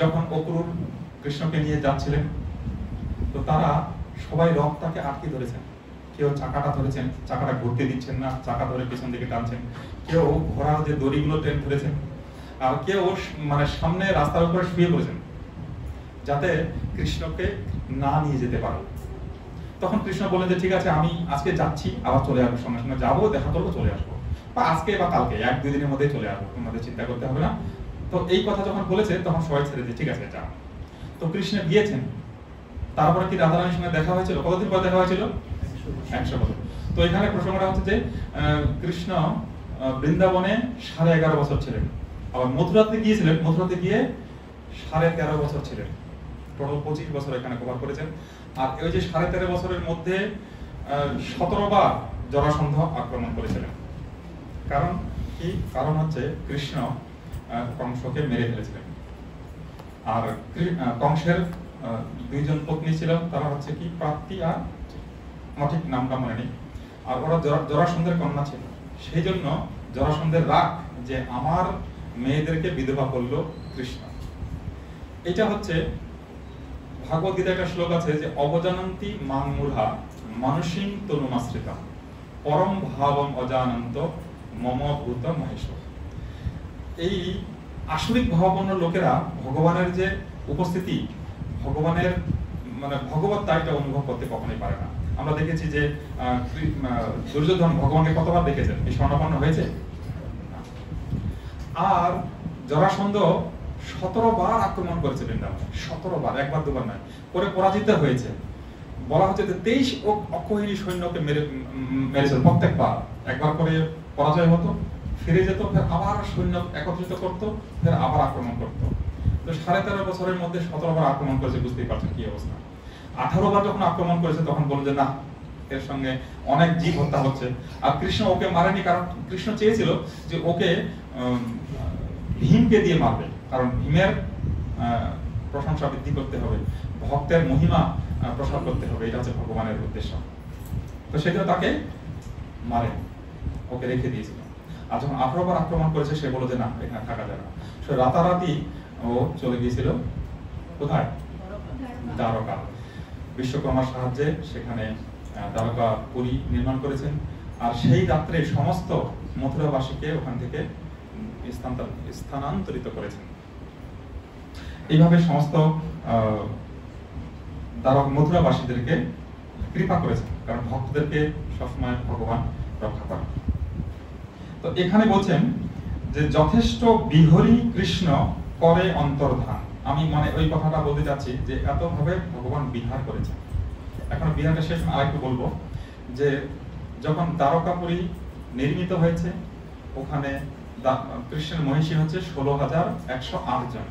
যখন অক্রূর কৃষ্ণকে নিয়ে যাচ্ছিলেন, তো তারা সবাই রথটাকে আটকে ধরেছেন। কেউ চাকাটা ধরেছেন, চাকাটা ঘুরতে দিচ্ছেন না, চাকা ধরে পেছন দিকে টানছেন। কেউ ঘোড়ার যে দড়িগুলো টেনে ধরেছেন, আর কেউ মানে সামনে রাস্তার উপরে শুয়ে পড়েছেন, যাতে কৃষ্ণকে না নিয়ে যেতে পারো। তখন কৃষ্ণ বললেন যে ঠিক আছে, আমি আজকে যাচ্ছি, আবার চলে আসবো, সঙ্গে সঙ্গে যাবো, দেখা করবো, চলে আসবো, বা আজকে বা কালকে 1-2 দিনের মধ্যে চলে আসবো, তোমাদের চিন্তা করতে হবে না। তো এই কথা যখন বলেছে, তখন সবাই ছেড়ে দিয়ে ঠিক আছে যাও। তো কৃষ্ণ গিয়েছেন। তারপরে কি রাধারানীর সঙ্গে দেখা হয়েছিল? কতদিন পর দেখা হয়েছিল? 100 বছর। তো এখানে প্রসঙ্গটা হচ্ছে যে কৃষ্ণ বৃন্দাবনে 11.5 বছর ছিলেন, আবার মথুরাতে গিয়েছিলেন, মথুরাতে গিয়ে 13.5 বছর ছিলেন। টোটাল 25 বছর এখানে কভার করেছেন। আর ওই যে 13.5 বছরের মধ্যে 17 বার জরাসন্ধ আক্রমণ করেছিলেন। কারণ কি? কারণ হচ্ছে কৃষ্ণ কংসকে মেরে ফেলেছিলেন। আর কংসের 2 জন পত্নী ছিল, তারা হচ্ছে কি প্রাপ্তি আর আমার ঠিক নামটা মনে নেই। আর ওরা জরাসন্ধের কন্যা ছিল। সেই জন্য জরাসন্ধের রাগ যে আমার মেয়েদেরকে বিধবা করলো কৃষ্ণ। এটা হচ্ছে ভাগবত গীতায় একটা শ্লোক আছে যে অবজানন্তি মাং মূঢ়া মানুষিং তনুমাশ্রিতা পরম ভাবম অজানন্ত মম ভূত মহেশ্বর। এই আসরিক ভাবাপন্ন লোকেরা ভগবানের যে উপস্থিতি, ভগবানের মানে ভগবত্তাটা অনুভব করতে কখনোই পারে না। আমরা দেখেছি যে দুর্যোধন ভগবানকে কতবার দেখেছেন, এই স্বর্ণাপন্ন হয়েছে। আর জরাসন্ধ 17 বার আক্রমণ করেছে বৃন্দাবনে, 17 বার, একবার দুবার নয়, করে পরাজিত হয়েছে। বলা হচ্ছে যে 23 অক্ষৌহিণী সৈন্যকে মেরেছে প্রত্যেকবার। একবার করে পরাজয় হতো, ফিরে যেত, ফের আবার সৈন্য একত্রিত করতো, ফের আবার আক্রমণ করতো। তো 13.5 বছরের মধ্যে 17 বার আক্রমণ করেছে, বুঝতেই পারছেন কি অবস্থা। 18 বার যখন আক্রমণ করেছে তখন বলল যে না, এর সঙ্গে অনেক জীব হত্যা হচ্ছে। আর কৃষ্ণ ওকে মারেনি, কারণ কৃষ্ণ চেয়েছিল যে ওকে ভীমকে দিয়ে মারবে, কারণ ভীমের প্রশংসা বৃদ্ধি করতে হবে, ভক্তের মহিমা প্রসার করতে হবে, এটা হচ্ছে ভগবানের উদ্দেশ্য। তো সেটা তাকে মারে, ওকে রেখে দিয়েছিল। আর যখন 18 বার আক্রমণ করেছে সে বলল যে না, এখানে থাকা যাবে না। সে রাতারাতি ও চলে গিয়েছিল কোথায়? দ্বারকা। বিশ্বকর্মার সাহায্যে সেখানে দ্বারকা পুরী নির্মাণ করেছেন। আর সেই রাত্রে সমস্ত মথুরাবাসীকে ওখান থেকে স্থানান্তরিত করেছেন। এইভাবে সমস্ত মথুরাবাসীদেরকে কৃপা করেছেন, কারণ ভক্তদেরকে সবসময় ভগবান রক্ষা করেন। তো এখানে বলছেন যে যথেষ্ট বিহরি কৃষ্ণ করে অন্তর্ধান। আমি মানে ওই কথাটা বলতে চাচ্ছি যে এত ভাবে ভগবান বিহার করেছেন। এখন বিহারটা শেষ, আরেকটু বলবো যে যখন দ্বারকাপুরী নির্মিত হয়েছে, ওখানে কৃষ্ণের মহিষী হচ্ছে 16,108 জন।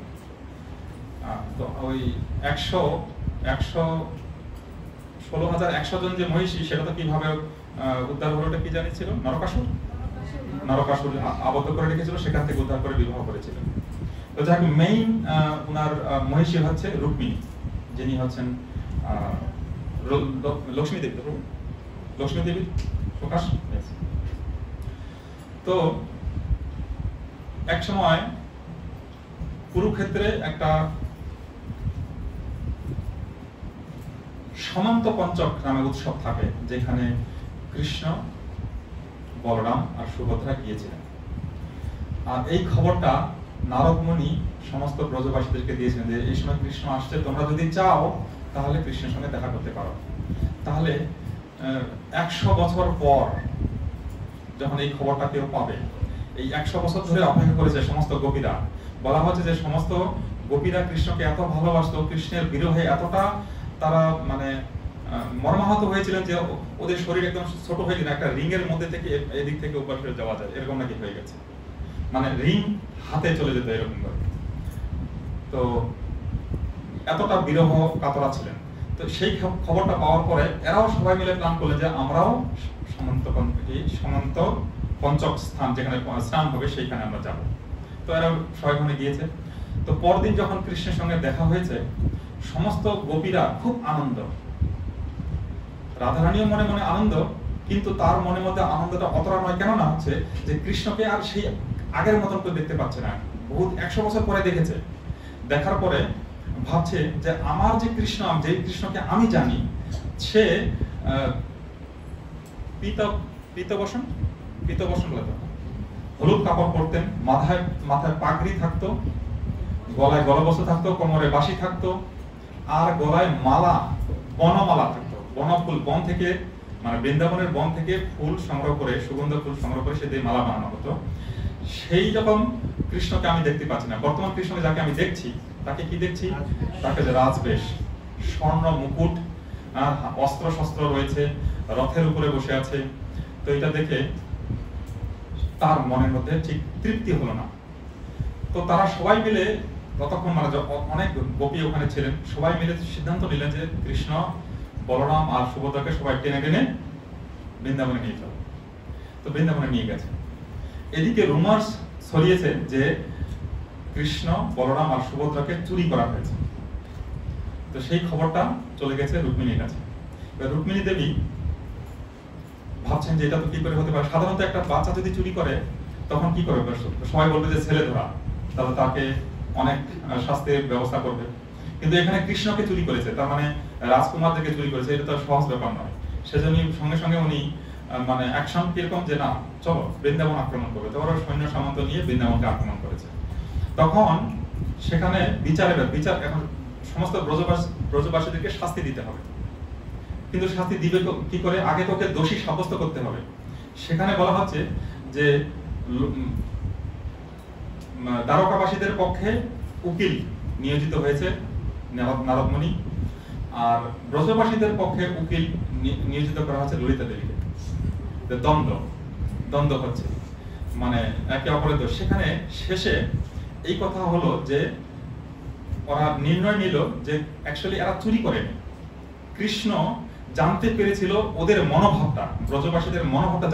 তো ওই 16,100 জন যে মহিষী, সেটা তো কিভাবে উদ্ধার হলো কি জানিয়েছিল? নরকাসুর আবদ্ধ করে রেখেছিল, সেখান থেকে উদ্ধার করে বিবাহ করেছিলেন। তো যাকে মেইন উনার মহিষী হচ্ছে রুক্মিণী, যিনি হচ্ছেন লক্ষ্মী দেবী। লক্ষ্মী দেবী প্রকাশ। তো এক সময় কুরুক্ষেত্রে একটা সমান্ত পঞ্চক নামে উৎসব থাকে, যেখানে কৃষ্ণ, বলরাম আর সুভদ্রা গিয়েছিলেন। আর এই খবরটা নারদ মুনি সমস্ত ব্রজবাসীদেরকে দিয়েছেন যে এই সময় কৃষ্ণ আসছে, তোমরা যদি চাও তাহলে কৃষ্ণের সঙ্গে দেখা করতে পারো। তাহলে 100 বছর পর যখন এই খবরটা কেউ পাবে, এই 100 বছর ধরে অপেক্ষা করেছে সমস্ত গোপীরা। বলা হচ্ছে যে সমস্ত গোপীরা কৃষ্ণকে এত ভালোবাসতো, কৃষ্ণের বিরহে এতটা তারা মানে মর্মাহত হয়েছিলেন যে ওদের শরীর একদম ছোট হয়ে গেছে, একটা রিং এর মধ্যে থেকে এদিক থেকে উপর ফিরে যাওয়া যায়, এরকম নাকি হয়ে গেছে, মানে রিং হাতে চলে যেত এরকম ভাবে। তো এতটা বিরহ কাতরা ছিলেন। তো সেই খবরটা পাওয়ার পরে এরাও সবাই মিলে প্ল্যান করলেন যে আমরাও সমান্ত পঞ্চক স্থান, যেখানে স্নান হবে, সেইখানে আমরা যাব। তো এরা সবাই ওখানে গিয়েছে। তো পরদিন যখন কৃষ্ণের সঙ্গে দেখা হয়েছে, সমস্ত গোপীরা খুব আনন্দ, রাধারানীও মনে মনে আনন্দ, কিন্তু তার মনের মধ্যে আনন্দটা অতটা নয়। কেননা হচ্ছে যে কৃষ্ণকে আর সেই আগের মতন করে দেখতে পাচ্ছে না, বহুত 100 বছর পরে দেখেছে। দেখার পরে ভাবছে যে আমার যে কৃষ্ণ, যে কৃষ্ণকে আমি জানি, সে পীতবসন বলে, হলুদ কাপড় পরতেন, মাথায় পাগড়ি থাকতো, গলায় গলবস্ত্র থাকতো, কোমরে বাঁশি থাকতো, আর গলায় মালা, বনমালা থাকতো। বনফুল, বন থেকে মানে বৃন্দাবনের বন থেকে ফুল সংগ্রহ করে, সুগন্ধ ফুল সংগ্রহ করে সে দিয়ে মালা বানানো হতো। সেই রকম কৃষ্ণকে আমি দেখতে পাচ্ছি না। বর্তমান কৃষ্ণকে যাকে আমি দেখছি, তাকে কি দেখছি? তাকে যে রাজবেশ, স্বর্ণ মুকুট, অস্ত্র শস্ত্র রয়েছে, রথের উপরে বসে আছে। তো এটা দেখে তার মনের মধ্যে ঠিক তৃপ্তি হলো না। তো তারা সবাই মিলে, ততক্ষণ মানে অনেক গোপী ওখানে ছিলেন, সবাই মিলে সিদ্ধান্ত নিলেন যে কৃষ্ণ, বলরাম আর সুভদ্রাকে সবাই টেনে টেনে বৃন্দাবনে নিয়ে যাবে। তো বৃন্দাবনে নিয়ে গেছে। এদিকে রুমার্স ছড়িয়েছে যে কৃষ্ণ, বলরাম আর সুভদ্রাকে চুরি করা হয়েছে। তো সেই খবরটা চলে গেছে রুক্মিণীর কাছে। রুক্মিণী দেবী ভাবছেন যে এটা তো কি করে হতে পারে। সাধারণত একটা বাচ্চা যদি চুরি করে তখন কি করবে? সবাই বলবে যে ছেলে ধরা, তাহলে তাকে অনেক শাস্তির ব্যবস্থা করবে। কিন্তু এখানে কৃষ্ণকে চুরি করেছে, তার মানে রাজকুমারদেরকে চুরি করেছে, এটা তো সহজ ব্যাপার নয়। সেজন্য সঙ্গে সঙ্গে উনি মানে অ্যাকশন কিরকম যে না চলো বৃন্দাবন আক্রমণ করবে, তো ওরা সৈন্য সামন্ত নিয়ে বৃন্দাবনকে আক্রমণ করেছে। তখন সেখানে বিচার এখন সমস্ত ব্রজবাসীদেরকে শাস্তি দিতে হবে, কিন্তু শাস্তি দিবে কি করে? আগে তোকে দোষী সাব্যস্ত করতে হবে। সেখানে বলা হচ্ছে যে দ্বারকাবাসীদের পক্ষে উকিল নিয়োজিত হয়েছে নারদমণি, আর ব্রজবাসীদের পক্ষে উকিল নিয়োজিত করা হচ্ছে ললিতা দেবীকে। দ্বন্দ্ব হচ্ছে, মানে একে অপরের দোষ। সেখানে শেষে এই কথা হলো যে ওরা নির্ণয় নিল যে অ্যাকচুয়ালি এরা চুরি করেনি, কৃষ্ণ জানতে পেরেছিল ওদের মনোভাবটা, ব্রজবাসীদের মনোভাবটা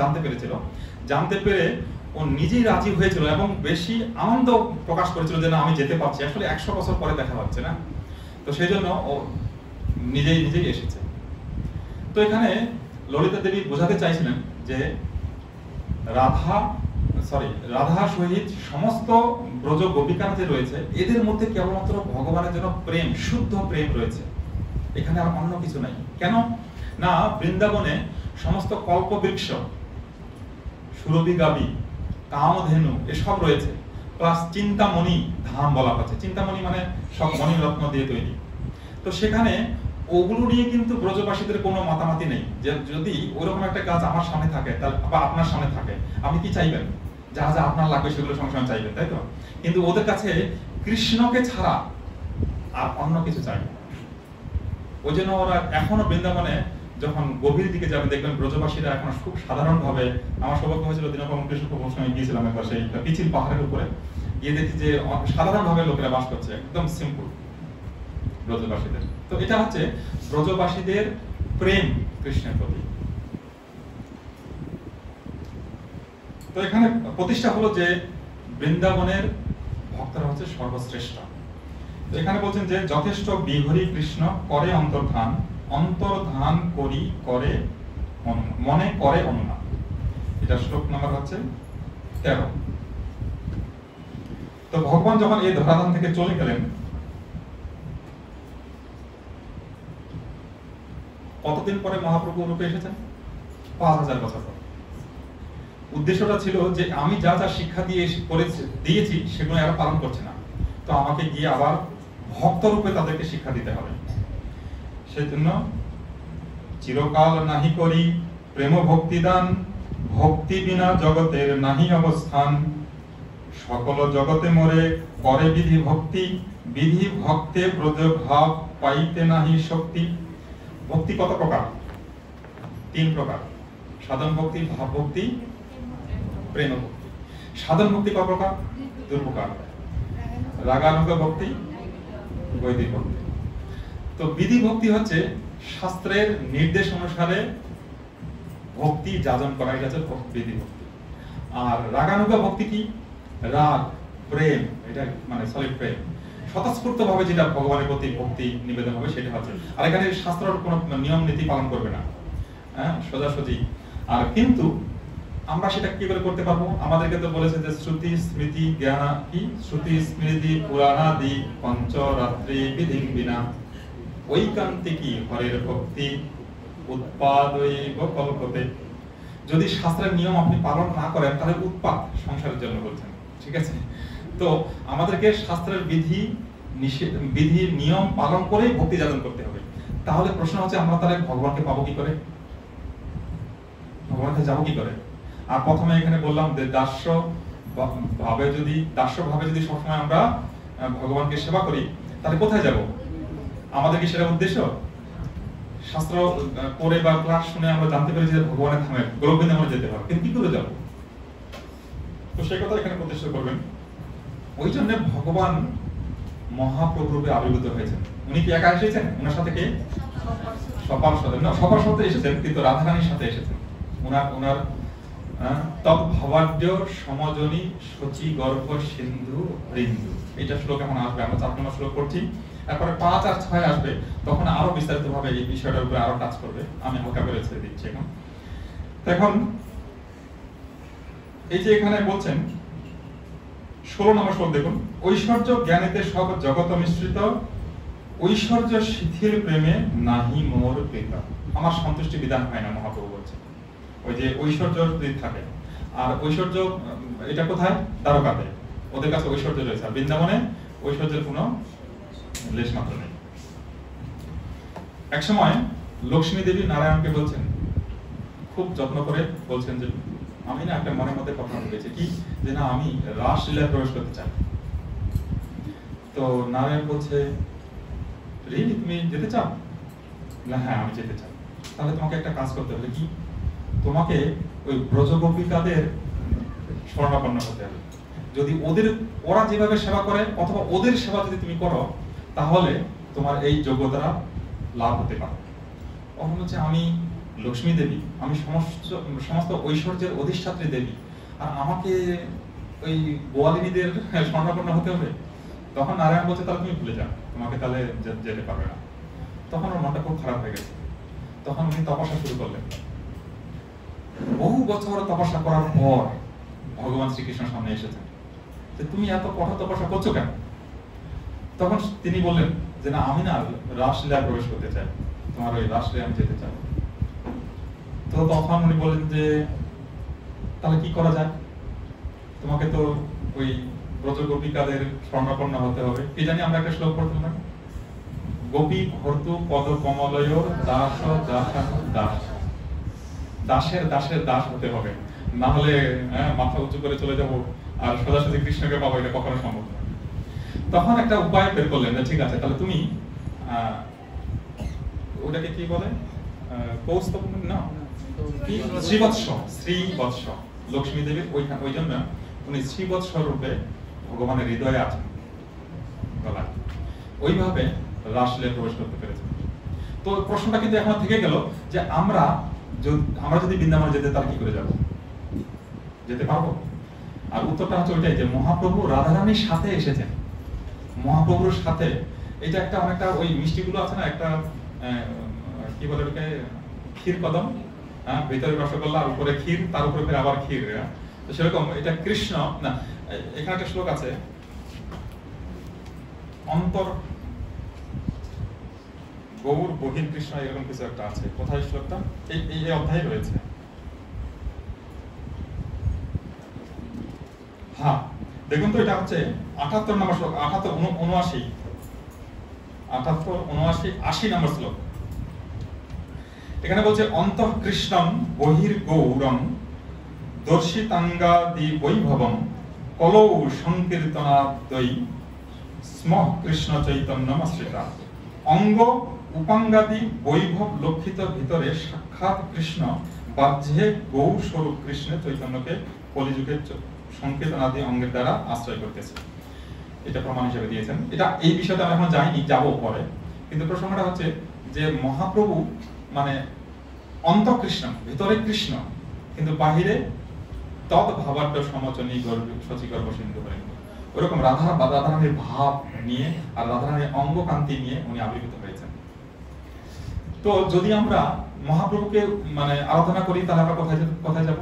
জানতে পেরে ও নিজেই রাজি হয়েছিল এবং বেশি আনন্দ প্রকাশ করেছিল যে না আমি যেতে পারছি, আসলে 100 বছর পরে দেখা হচ্ছে না, তো সেই জন্য ও নিজেই এসেছে। তো এখানে ললিতা দেবী বোঝাতে চাইছিলেন যে রাধা সহিত সমস্ত ব্রজ গোপিকা যে রয়েছে এদের মধ্যে কেবলমাত্র ভগবানের জন্য প্রেম, শুদ্ধ প্রেম রয়েছে, এখানে আর অন্য কিছু নাই। কেন না বৃন্দাবনে সমস্ত কল্পবৃক্ষ, সুরভি গাবি, কামধেনু এসব রয়েছে, প্লাস চিন্তামণি ধাম বলা হচ্ছে। চিন্তামণি মানে সব মণিরত্ন দিয়ে তৈরি। তো সেখানে ওগুলো নিয়ে কিন্তু ব্রজবাসীদের কোনো মাতামাতি নেই যে যদি ওইরকম একটা গাছ আমার সামনে থাকে বা আপনার সামনে থাকে আপনি কি চাইবেন? যা যা আপনার লাগবে সেগুলো সঙ্গে সঙ্গে চাইবেন, তাই তো? কিন্তু ওদের কাছে কৃষ্ণকে ছাড়া আর অন্য কিছু চাই না। ওই জন্য ওরা এখনো বৃন্দাবনে যখন গভীর দিকে যাবে দেখবেন ব্রজবাসীরা এখন খুব সাধারণ ভাবে, আমার সৌভাগ্য হয়েছিল দিনকর্ম কৃষ্ণ প্রশ্নে গিয়েছিলাম একবার, সেই পিছিল পাহাড়ের উপরে গিয়ে দেখি যে সাধারণ ভাবে লোকেরা বাস করছে, একদম সিম্পল ব্রজবাসীদের। তো এটা হচ্ছে ব্রজবাসীদের প্রেম কৃষ্ণের প্রতি। তো এখানে প্রতিষ্ঠা হলো যে বৃন্দাবনের ভক্তরা হচ্ছে সর্বশ্রেষ্ঠ। তো এখানে বলছেন যে যথেষ্ট বিহরি কৃষ্ণ করে অন্তর্ধান করি করে মনে করে অনুমান। এটা শ্লোক নাম্বার হচ্ছে 13। তো ভগবান যখন এই ধরাধাম থেকে চলে গেলেন কতদিন পরে মহাপ্রভু রূপে এসেছেন? 5000 বছর পর। উদ্দেশ্যটা ছিল যে আমি যা যা শিক্ষা দিয়েছি সেগুলো এরা পালন করছে না, তো আমাকে গিয়ে আবার ভক্ত রূপে তাদেরকে শিক্ষা দিতে হবে। সেই জন্য চিরকাল নাহি করি প্রেম ভক্তিদান, ভক্তি বিনা জগতের নাহি অবস্থান, সকল জগতে মোরে করে বিধি ভক্তি, বিধি ভক্তে ব্রজ ভাব পাইতে নাহি শক্তি। ভক্তি কত প্রকার? 3 প্রকার, সাধন ভক্তি, ভাব ভক্তি, প্রেম ভক্তি। সাধন ভক্তি কত প্রকার? 2 প্রকার, রাগানুগ ভক্তি, বৈদিক ভক্তি। তো বিধি ভক্তি হচ্ছে শাস্ত্রের নির্দেশ অনুসারে ভক্তি যাজন করা, এটা হচ্ছে বিধি ভক্তি। আর রাগানুগ ভক্তি কি? রাগ, প্রেম, এটা মানে সলিড প্রেম, স্বতঃস্ফূর্ত ভাবে যেটা ভগবানের প্রতি ভক্তি নিবেদন হবে সেটা হচ্ছে। আর এখানে শাস্ত্রের কোনো নিয়ম নীতি পালন করবে না, হ্যাঁ, সোজাসুজি। আর কিন্তু আমরা সেটা কি করে করতে পারবো? আমাদেরকে তো বলেছে যে শ্রুতি স্মৃতি জ্ঞান কি, শ্রুতি স্মৃতি পুরাণাদি পঞ্চরাত্রি বিধি বিনা ঐকান্তিকী হরের ভক্তি উৎপাদৈব কল্পতে। যদি শাস্ত্রের নিয়ম আপনি পালন না করেন তাহলে উৎপাদ সংসারের জন্য বলছেন, ঠিক আছে? তো আমাদেরকে শাস্ত্রের বিধি নিয়ম পালন করেই ভক্তি যাপন করতে হবে। তাহলে প্রশ্ন হচ্ছে আমরা তাহলে ভগবানকে পাবো কি করে, ভগবানকে যাবো কি করে? আর প্রথমে এখানে বললাম যে দাস্য ভাবে যদি সবসময় আমরা ভগবানকে সেবা করি তাহলে কোথায় যাব? আমাদের কি সেটা উদ্দেশ্য? শাস্ত্র পড়ে বা ক্লাস শুনে আমরা জানতে পারি যে ভগবানের ধামে গোলকবৃন্দে আমরা যেতে হবে, কিন্তু কি করে যাব? তো সেই কথা এখানে প্রতিষ্ঠা করবেন। ওই জন্য ভগবান মহাপ্রভু রূপে আবির্ভূত হয়েছেন। উনি কি একা এসেছেন? ওনার সাথে কে? সবার সাথে এসেছেন, কিন্তু রাধারানীর সাথে এসেছেন। ওনার তব ভবাঢ্য সমজনী সচি গর্ভ সিন্ধু বৃন্দু, এটা শ্লোক এখন আসবে। আমরা 4 নম্বর শ্লোক পড়ছি, তারপরে 5 আর 6 আসবে, তখন আরো বিস্তারিত ভাবে এই বিষয়টার উপরে আরো কাজ করবে। আমি হালকা করে ছেড়ে দিচ্ছি এখন। এখন এই যে এখানে বলছেন 16 নম্বর শ্লোক দেখুন, ঐশ্বর্য জ্ঞানেতে সব জগৎ মিশ্রিত, ঐশ্বর্য শিথিল প্রেমে নাহি মোর কৃপা। আমার সন্তুষ্টি বিধান হয় না, মহাপ্রভু বলছেন। ওই যে ঐশ্বর্য থাকে, আর ঐশ্বর্য এটা কোথায়? দ্বারকাতে, ওদের কাছে ঐশ্বর্য রয়েছে, আর বৃন্দাবনে ঐশ্বর্যের কোনো লেশ মাত্র নেই। এক সময় লক্ষ্মী দেবী নারায়ণকে বলছেন, খুব যত্ন করে বলছেন যে আমি না একটা মনের মধ্যে কথা ভেবেছি কি, যে না আমি রাসলীলায় প্রবেশ করতে চাই। তো নারায়ণ বলছে, রিলি তুমি যেতে চাও? না হ্যাঁ আমি যেতে চাই। তাহলে তোমাকে একটা কাজ করতে হবে, কি? তোমাকে ওই ব্রজগোপিকাদের শরণাপন্ন হতে হবে। যদি ওরা যেভাবে সেবা করে অথবা ওদের সেবা যদি তুমি করো, তাহলে তোমার এই যোগ্যতা লাভ হতে পারে। তখন হচ্ছে আমি লক্ষ্মী দেবী, আমি সমস্ত ঐশ্বর্যের অধিষ্ঠাত্রী দেবী, আর আমাকে ওই গোয়ালিনীদের শরণাপন্ন হতে হবে। তখন নারায়ণ বলছে, তাহলে তুমি ভুলে যাও, তোমাকে তাহলে যেতে পারবে না। তখন ওর মনটা খুব খারাপ হয়ে গেছে। তখন উনি তপস্যা শুরু করলেন। বহু বছর তপস্যা করার পর ভগবান শ্রীকৃষ্ণ সামনে এসেছেন, যে তুমি এত কঠোর তপস্যা করছো কেন? তখন তিনি বললেন যে না আমি না রাসলীলায় প্রবেশ করতে চাই, তোমার ওই রাসলীলায় আমি যেতে চাই। তো তখন উনি বললেন যে তাহলে কি করা যায়? তোমাকে তো ওই ব্রজগোপিকাদের শরণাপন্ন হতে হবে। কি জানি আমরা একটা শ্লোক পড়তে পারি, গোপী ভর্তু পদ কমলয় দাস দাস, দাসের দাসের দাস হতে হবে, না হলে মাথা উঁচু করে চলে যাব আর সোজাসুজি কৃষ্ণকে পাবো, এটা কখনো সম্ভব নয়। তখন একটা উপায় বের করলেন, যে ঠিক আছে তাহলে তুমি ওটাকে কি বলে, কৌস্তব না শ্রীবৎস, শ্রীবৎস লক্ষ্মী দেবীর ওই জন্য উনি শ্রীবৎস রূপে ভগবানের হৃদয়ে আছেন গলায়, ওইভাবে রাসলীলায় প্রবেশ করতে পেরেছেন। তো প্রশ্নটা কিন্তু এখন থেকে গেল যে আমরা যদি বৃন্দাবনে যেতে, তাহলে কি করে যাব? যেতে পারবো? আর উত্তরটা হচ্ছে ওইটাই, যে মহাপ্রভু রাধারানীর সাথে এসেছেন, মহাপ্রভুর সাথে। এটা একটা অনেকটা ওই মিষ্টিগুলো আছে না, একটা কি বলে ওটাকে, ক্ষীর কদম, ভিতরে রসগোল্লা আর উপরে ক্ষীর, তার উপরে আবার ক্ষীর। তো সেরকম এটা কৃষ্ণ না, এখানে একটা শ্লোক আছে, অন্তর গৌর বহির কৃষ্ণ, এরকম কিছু একটা আছে। কোথায় শ্লোকটা? এই অধ্যায়ে রয়েছে। হ্যাঁ দেখুন তো, এটা হচ্ছে 78 নম্বর শ্লোক, 78, 79, 80 নম্বর শ্লোক। এখানে বলছে অন্তঃ কৃষ্ণম বহির গৌরম দর্শিতাঙ্গাদি বৈভবম কলৌ সংকীর্তনাদ্বৈ স্ম কৃষ্ণ চৈতন্যম আশ্রিতা। অঙ্গ উপাঙ্গাদি বৈভব লক্ষিত ভিতরে সাক্ষাৎ কৃষ্ণ, বাহ্যে গৌ স্বরূপ কৃষ্ণ চৈতন্যকে কলিযুগের সংকীর্তন আদি অঙ্গের দ্বারা আশ্রয় করতেছে। এটা প্রমাণ হিসেবে দিয়েছেন। এটা এই বিষয়টা আমরা এখন যাইনি, যাবো পরে। কিন্তু প্রসঙ্গটা হচ্ছে যে মহাপ্রভু মানে অন্তঃকৃষ্ণ, ভিতরে কৃষ্ণ, কিন্তু বাহিরে তদ ভাবার্থ সমচনী শচীগর্ভ সিন্ধু করেন। ওরকম রাধারানীর ভাব নিয়ে আর রাধারানীর অঙ্গকান্তি নিয়ে উনি আবির্ভূত হয়েছেন। তো যদি আমরা মহাপ্রভুকে মানে আরাধনা করি, তাহলে আমরা কোথায় যাব?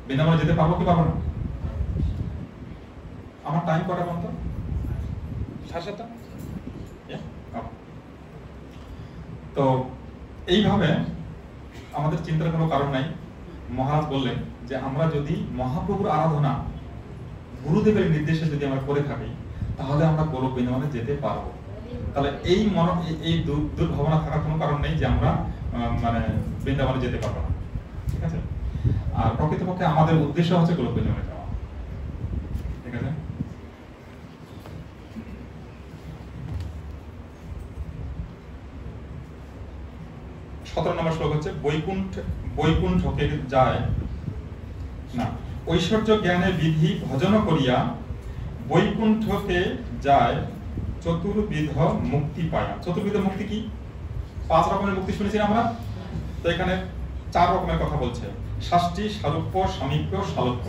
বৃন্দাবনে যেতে পারবো কি পারবো না? আমার টাইম কটা বন্ধ? 7:30। তো এইভাবে আমাদের চিন্তার কোনো কারণ নাই। মহারাজ বললেন যে আমরা যদি মহাপ্রভুর আরাধনা গুরুদেবের নির্দেশে যদি আমরা করে থাকি, তাহলে আমরা গোলক বৃন্দাবনে যেতে পারবো। তাহলে এই দুর্ভাবনা থাকার কোনো কারণ নেই যে আমরা মানে বৃন্দাবনে যেতে পারবো না। ঠিক আছে? আর প্রকৃতপক্ষে আমাদের উদ্দেশ্য হচ্ছে গোলক বৃন্দাবনে যাওয়া। ঠিক আছে? সতেরো নম্বর শ্লোক হচ্ছে বৈকুণ্ঠকে যায় না, ঐশ্বর্য জ্ঞানে বিধি ভজন করিয়া বৈকুণ্ঠকে যায় চতুর্বিধ মুক্তি পায়া। চতুর্বিধ মুক্তি কি? 5 রকমের মুক্তি শুনেছি আমরা। তো এখানে 4 রকমের কথা বলছে, শাস্তি, সারূপ্য, সামীপ্য, সালোক্য।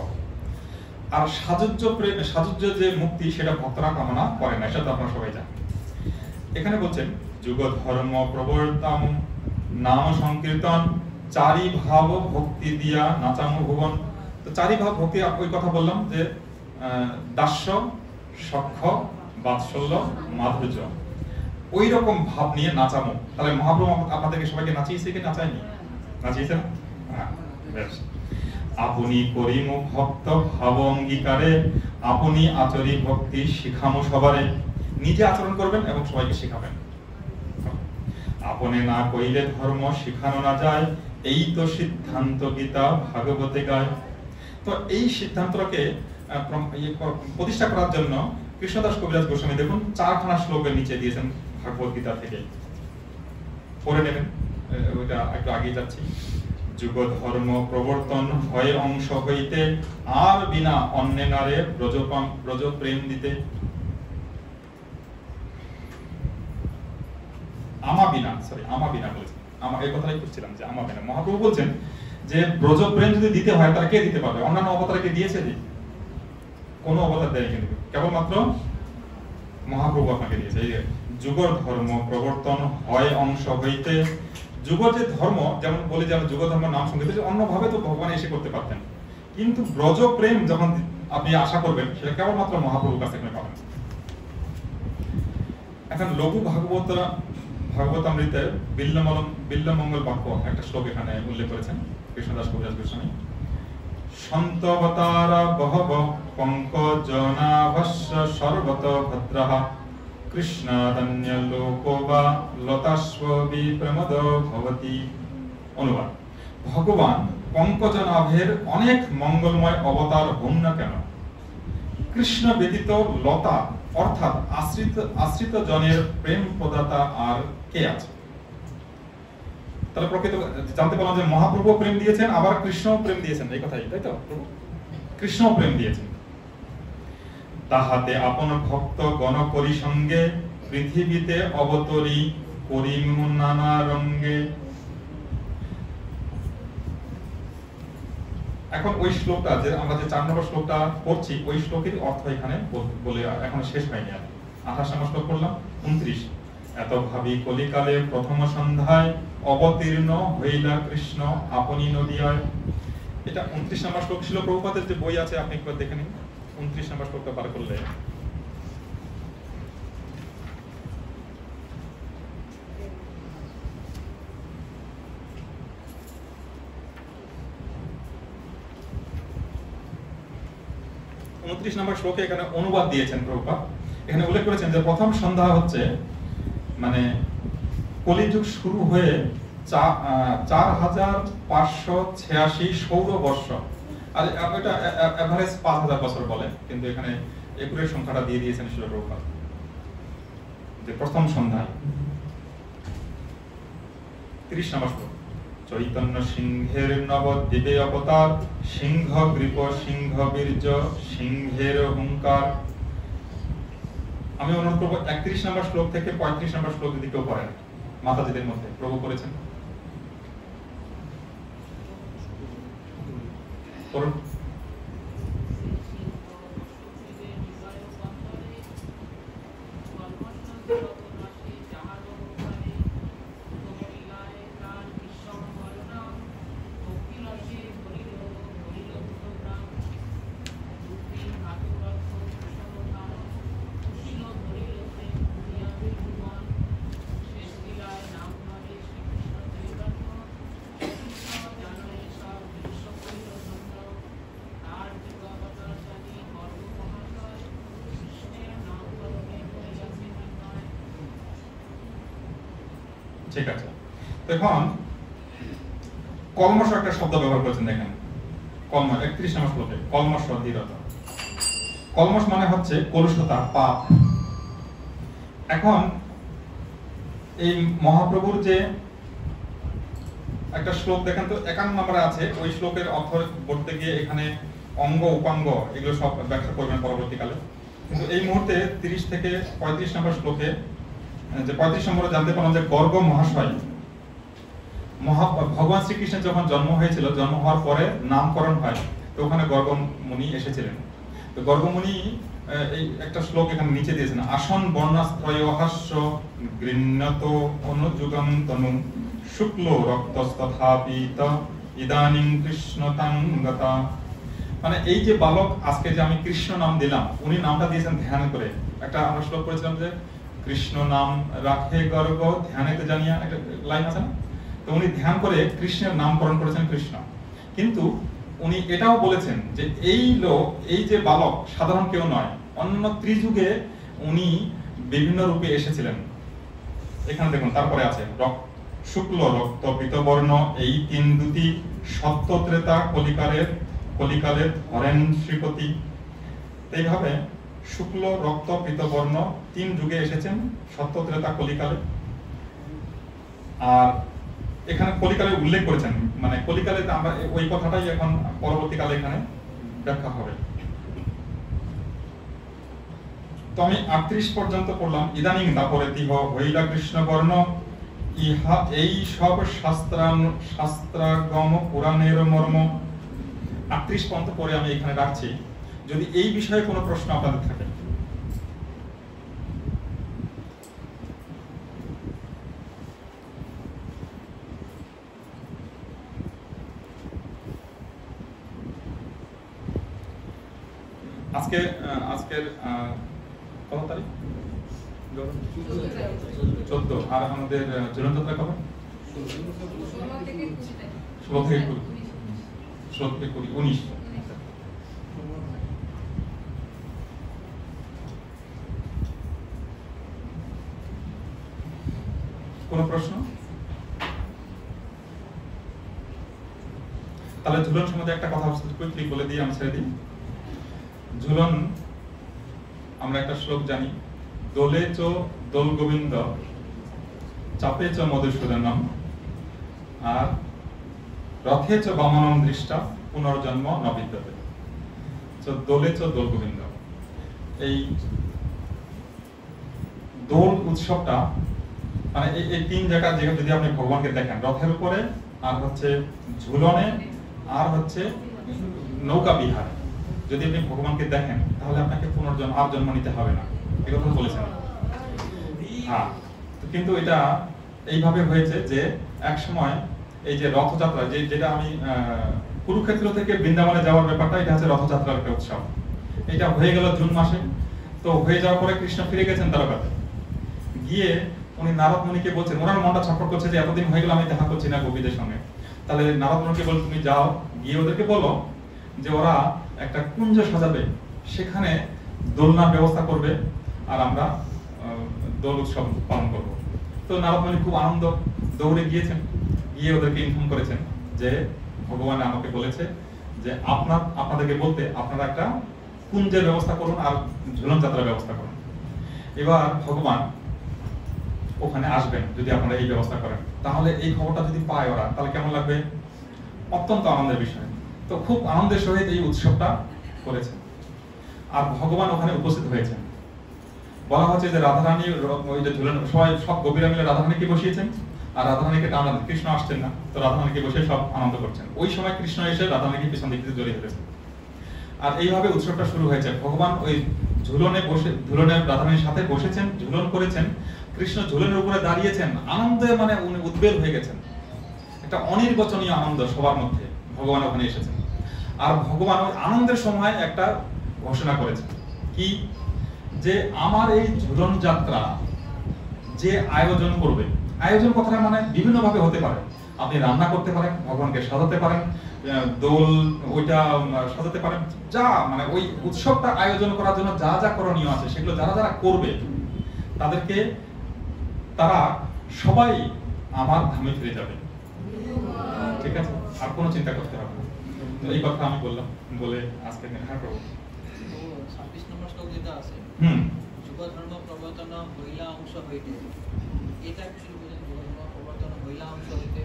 আর সাজুজ্য যে মুক্তি, সেটা ভক্তরা কামনা করে না, সেটা আপনারা সবাই জানেন। এখানে বলছেন যুগ ধর্ম প্রবর্তন নাম সংকীর্তন চারি ভাব ভক্তি দিয়া নাচামু ভুবন। তো চারি ভাব ভক্তি ওই কথা বললাম যে দাস্য, সখ্য, বাৎসল্য, মাধুর্য, ওই রকম ভাব নিয়ে নাচামু। তাহলে মহাপ্রভু আপনাদেরকে সবাইকে নাচিয়েছে কি নাচায়নি? নাচিয়েছেন? বেশ। আপনি করিমু ভক্ত ভাব অঙ্গীকারে, আপনি আচরি ভক্তি শিখামু সবারে। নিজে আচরণ করবেন এবং সবাইকে শিখাবেন। আপনি না কইলে ধর্ম শিখানো না যায়, এই তো সিদ্ধান্ত গীতা ভাগবতে গায়। তো এই সিদ্ধান্তকে প্রতিষ্ঠা করার জন্য কৃষ্ণদাস কবিরাজ গোস্বামী দেখুন 4খানা শ্লোকের নিচে দিয়েছেন ভাগবত গীতা থেকে, পড়ে নেবেন। ওইটা একটু আগে যাচ্ছি। যুগ ধর্ম প্রবর্তন হয় অংশ হইতে, আর বিনা অন্যে নারে ব্রজ প্রেম দিতে। আমা বিনা বলেছেন, এই কথাটাই করছিলাম যে আমা বিনা। মহাপ্রভু বলছেন যে ব্রজ প্রেম যদি দিতে হয় তারা কে দিতে পারবে? অন্যান্য অবতারকে দিয়েছে? কোন অবতার দেয় কিন্তু, কেবলমাত্র মহাপ্রভু আপনাকে দিয়েছে। এই যে যুগর ধর্ম প্রবর্তন হয় অংশ হইতে, যুগর যে ধর্ম, যেমন বলি যে যুগ ধর্ম নাম সংগীত অন্যভাবে তো ভগবান এসে করতে পারতেন, কিন্তু ব্রজ প্রেম যখন আপনি আশা করবেন সেটা কেবলমাত্র মহাপ্রভুর কাছে পাবেন। এখন লঘু ভাগবতামৃতের বিল্লমঙ্গল বাক্য একটা শ্লোক এখানে উল্লেখ করেছেন কৃষ্ণদাস কবিরাজ গোস্বামী। সন্তবতারা বহব পঙ্কজনাভস্য সর্বত ভদ্রঃ, কৃষ্ণাদন্য লোকো বা লতাস্ব বিপ্রমদ ভবতি। অনুবাদ: ভগবান পঙ্কজনাভের অনেক মঙ্গলময় অবতার হন না কেন, কৃষ্ণ ব্যতীত লতা অর্থাৎ আশ্রিত জনের প্রেম প্রদাতা আর কে আছে? তাহলে প্রকৃত জানতে পারলাম যে মহাপ্রভু প্রেম দিয়েছেন, আবার কৃষ্ণ প্রেম দিয়েছেন, এই কথাই তাই তো? কৃষ্ণ প্রেম দিয়েছেন। তাহাতে আপন ভক্ত গণ করি সঙ্গে, পৃথিবীতে অবতরী করিমু নানা রঙ্গে। এখন ওই শ্লোকটা যে আমরা যে 4 নম্বর শ্লোকটা পড়ছি, ওই শ্লোকের অর্থ এখানে বলে এখনো শেষ হয়নি। আর 28 নম্বর শ্লোক পড়লাম। 29, এত ভাবি কলিকালে প্রথম সন্ধ্যায়, অবতীর্ণ হইলা কৃষ্ণ আপনি নদিয়ায়। এটা 29 নম্বর শ্লোক ছিল। প্রভুপাদের যে বই আছে আপনি একবার দেখে নিন, 29 নম্বর শ্লোকটা পার করলে নম্বর শ্লোকে এখানে অনুবাদ দিয়েছেন প্রভুপাদ। এখানে উল্লেখ করেছেন যে প্রথম সন্ধ্যা হচ্ছে মানে কলিযুগ শুরু হয়ে 4586 সৌর বর্ষ, আর এটা এভারেজ 5000 বছর বলে, কিন্তু এখানে একুরের সংখ্যাটা দিয়ে দিয়েছেন শিল প্রভুপাদ যে প্রথম সন্ধ্যায়। 30 নম্বর শ্লোক, চৈতন্য সিংহের নবদ্বীপে অবতার, সিংহ গ্রীপ সিংহ বীর্য সিংহের হুঙ্কার। আমি অনুরোধ করবো 31 নম্বর শ্লোক থেকে 35 নম্বর শ্লোক যদি কেউ পড়েন, মাতাজিদের মধ্যে প্রভু করেছেন। ঠিক আছে, এখন কলমশ একটা শব্দ ব্যবহার করেছেন, দেখেন কলম 31 নম্বর শ্লোকে কলমশ ধীরতা। কলমশ মানে হচ্ছে কলুষতা, পাপ। এখন এই মহাপ্রভুর যে একটা শ্লোক দেখেন তো 51 নম্বরে আছে, ওই শ্লোকের অর্থ বলতে গিয়ে এখানে অঙ্গ উপাঙ্গ এগুলো সব ব্যাখ্যা করবেন পরবর্তীকালে, কিন্তু এই মুহূর্তে 30 থেকে 35 নম্বর শ্লোকে যে 35 নম্বরে জানতে পারলাম যে গর্গ মহাশয় ভগবান শ্রীকৃষ্ণের যখন জন্ম হয়েছিল, জন্ম হওয়ার পরে নামকরণ হয়, তো ওখানে গর্গ মুনি এসেছিলেন। তো গর্গ মুনি এই একটা শ্লোক এখানে নিচে দিয়েছেন, আসন বর্ণাস্ত্রয় হাস্য গৃহ্ণত অনুযুগম তনু শুক্ল রক্তস্তথাপিত ইদানিং কৃষ্ণতাঙ্গতা। মানে এই যে বালক, আজকে যে আমি কৃষ্ণ নাম দিলাম, উনি নামটা দিয়েছেন ধ্যান করে। একটা আমরা শ্লোক করেছিলাম যে কৃষ্ণ নাম রাখে গর্গ ধ্যানেতে জানিয়া, একটা লাইন আছে না? তো উনি ধ্যান করে কৃষ্ণের নামকরণ করেছেন কৃষ্ণ। কিন্তু উনি এটাও বলেছেন যে এই লোক, এই যে বালক সাধারণ কেউ নয়, অন্য ত্রিযুগে উনি বিভিন্ন রূপে এসেছিলেন। এখানে দেখুন তারপরে আছে শুক্ল রক্ত পীতবর্ণ, এই তিন দুটি সত্য ত্রেতা কলিকালের ধরেন শ্রীপতি। এইভাবে শুক্ল রক্ত পীতবর্ণ তিন যুগে এসেছেন, সত্য ত্রেতা কলিকালে। আর এখানে কলিকালে উল্লেখ করেছেন, মানে কলিকালে আমরা ওই কথাটাই এখন পরবর্তীকালে এখানে ব্যাখ্যা হবে। তো আমি 38 পর্যন্ত পড়লাম। ইদানিং দাপরে তিহ হইলা কৃষ্ণ বর্ণ, ইহা এই সব শাস্ত্রাগম পুরাণের মর্ম। 38 পর্যন্ত পরে আমি এখানে রাখছি, যদি এই বিষয়ে কোনো প্রশ্ন আপনাদের থাকে। আজকের কত তারিখ? 14। আর আমাদের ঝুলন যাত্রা কবে? 16 থেকে 20, 19। কোন প্রশ্ন? তাহলে ঝুলন সম্বন্ধে একটা কথা কুইকলি বলে দিয়ে আমি ছেড়ে দিই। ঝুলন আমরা একটা শ্লোক জানি, দোলে চ দোল গোবিন্দ, চাপে চ মধুসূদনম, আর রথে চ বামনম দৃষ্টা পুনর্জন্ম ন বিদ্যতে। দোলে চ দোল গোবিন্দ, এই দোল উৎসবটা মানে এই তিন জায়গা যদি আপনি ভগবানকে দেখেন, রথের উপরে, আর হচ্ছে ঝুলনে, আর হচ্ছে নৌকা বিহার, যদি আপনি ভগবানকে দেখেন তাহলে আপনাকে পুনর্জন্ম আর জন্ম নিতে হবে না, এই কথা বলেছেন। হ্যাঁ, কিন্তু এটা এইভাবে হয়েছে যে এক সময় এই যে রথযাত্রা, যেটা আমি কুরুক্ষেত্র থেকে বৃন্দাবনে যাওয়ার ব্যাপারটা, এটা হচ্ছে রথযাত্রার একটা উৎসব। এটা হয়ে গেল জুন মাসে। তো হয়ে যাওয়ার পরে কৃষ্ণ ফিরে গেছেন দ্বারকাতে, গিয়ে উনি নারদ মুনিকে বলছেন, ওনার মনটা ছটফট করছে যে এতদিন হয়ে গেল আমি দেখা করছি না গোপীদের সঙ্গে। তাহলে নারদ মুনিকে বল, তুমি যাও, গিয়ে ওদেরকে বলো যে ওরা একটা কুঞ্জ সাজাবে, সেখানে দোলনার ব্যবস্থা করবে, আর আমরা দোল উৎসব পালন করব। তো নারদ মুনি খুব আনন্দ, দৌড়ে গিয়েছেন, গিয়ে ওদেরকে ইনফর্ম করেছেন যে ভগবান আমাকে বলেছে যে আপনাদেরকে বলতে আপনারা একটা কুঞ্জের ব্যবস্থা করুন আর ঝুলন যাত্রার ব্যবস্থা করুন। এবার ভগবান ওখানে আসবেন যদি আপনারা এই ব্যবস্থা করেন। তাহলে এই খবরটা যদি পায় ওরা, তাহলে কেমন লাগবে? অত্যন্ত আনন্দের বিষয়। তো খুব আনন্দের সহিত এই উৎসবটা করেছেন, আর ভগবান ওখানে উপস্থিত হয়েছেন। বলা হচ্ছে যে রাধারানী ওই যে ঝুলন, সব গোপীরা মিলে রাধারানীকে বসিয়েছেন, আর রাধারানীকে টানা, কৃষ্ণ আসছেন না, তো রাধারানীকে বসে সব আনন্দ করছেন। ওই সময় কৃষ্ণ এসে রাধারানীকে পিছন দিক থেকে জড়িয়ে ধরেছেন, আর এইভাবে উৎসবটা শুরু হয়েছে। ভগবান ওই ঝুলনে বসে, ঝুলনে রাধারানীর সাথে বসেছেন, ঝুলন করেছেন, কৃষ্ণ ঝুলনের উপরে দাঁড়িয়েছেন, আনন্দে মানে উনি উদ্বেল হয়ে গেছেন। একটা অনির্বচনীয় আনন্দ সবার মধ্যে, ভগবান ওখানে এসেছেন। আর ভগবান ওই আনন্দের সময় একটা ঘোষণা করেছেন কি, যে আমার এই ঝুলন যাত্রা যে আয়োজন করবে, আয়োজন কথাটা মানে বিভিন্ন ভাবে হতে পারে। আপনি রান্না করতে পারেন, ভগবানকে সাজাতে পারেন, দোল ওইটা সাজাতে পারেন, যা মানে ওই উৎসবটা আয়োজন করার জন্য যা যা করণীয় আছে সেগুলো যারা যারা করবে তারা সবাই আমার ধামে ফিরে যাবে। ঠিক আছে, আর কোনো চিন্তা করতে হবে না। তো এই কথা আমি বললাম, বলে আজকে হ্যাঁ করবো। 26 নম্বর শ্লোক যেটা আছে, যুগ ধর্ম প্রবর্তন হইলা অংশ হইতে, এটা অ্যাকচুয়ালি বুঝেন, যুগ ধর্ম প্রবর্তন হইলা অংশ হইতে,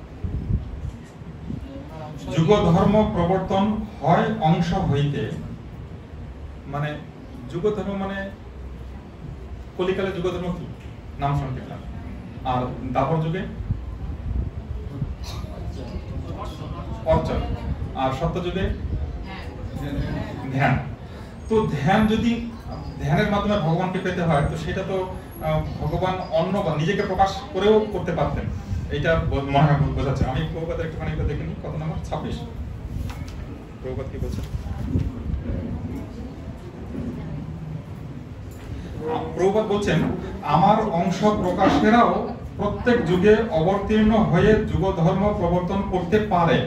যুগ ধর্ম প্রবর্তন হয় অংশ হইতে, মানে যুগ ধর্ম মানে কলিকালে যুগ ধর্ম কি নাম সংকীর্তন, আর দাপর যুগে অর্চন, আর সত্য যুগে ধ্যান। তো ধ্যান, যদি ধ্যানের মাধ্যমে ভগবানকে পেতে হয়, তো সেটা তো ভগবান অন্য নিজেকে প্রকাশ করেও করতে পারতেন। এইটা মনে হয় বোঝাচ্ছে। আমি প্রভুপাদের একটুখানি দেখে নিই, কত নাম্বার? 26। প্রভুপাদ কি বলছে? প্রভুপাদ বলছেন, আমার অংশ প্রকাশেরাও প্রত্যেক যুগে অবতীর্ণ হয়ে যুগ ধর্ম প্রবর্তন করতে পারে,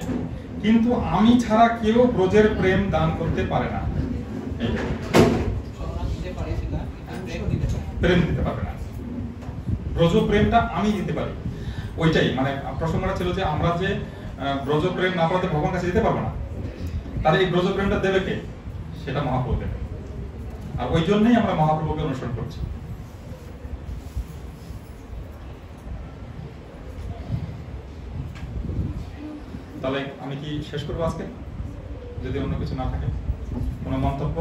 কিন্তু আমি ছাড়া কেউ ব্রজের প্রেম দান করতে পারে না। প্রেম দিতে পারবে না, ব্রজ প্রেমটা আমি দিতে পারি। ওইটাই মানে প্রসঙ্গটা ছিল যে আমরা যে ব্রজ প্রেম না পাওয়াতে ভগবান কাছে যেতে পারবো না, তাহলে এই ব্রজ প্রেমটা দেবে কে? সেটা মহাপ্রভু দেবে। আর ওই জন্যই আমরা মহাপ্রভুকে অনুসরণ করছি। তাহলে আমি কি শেষ করবো আজকে, যদি অন্য কিছু না থাকে? কোনো মন্তব্য?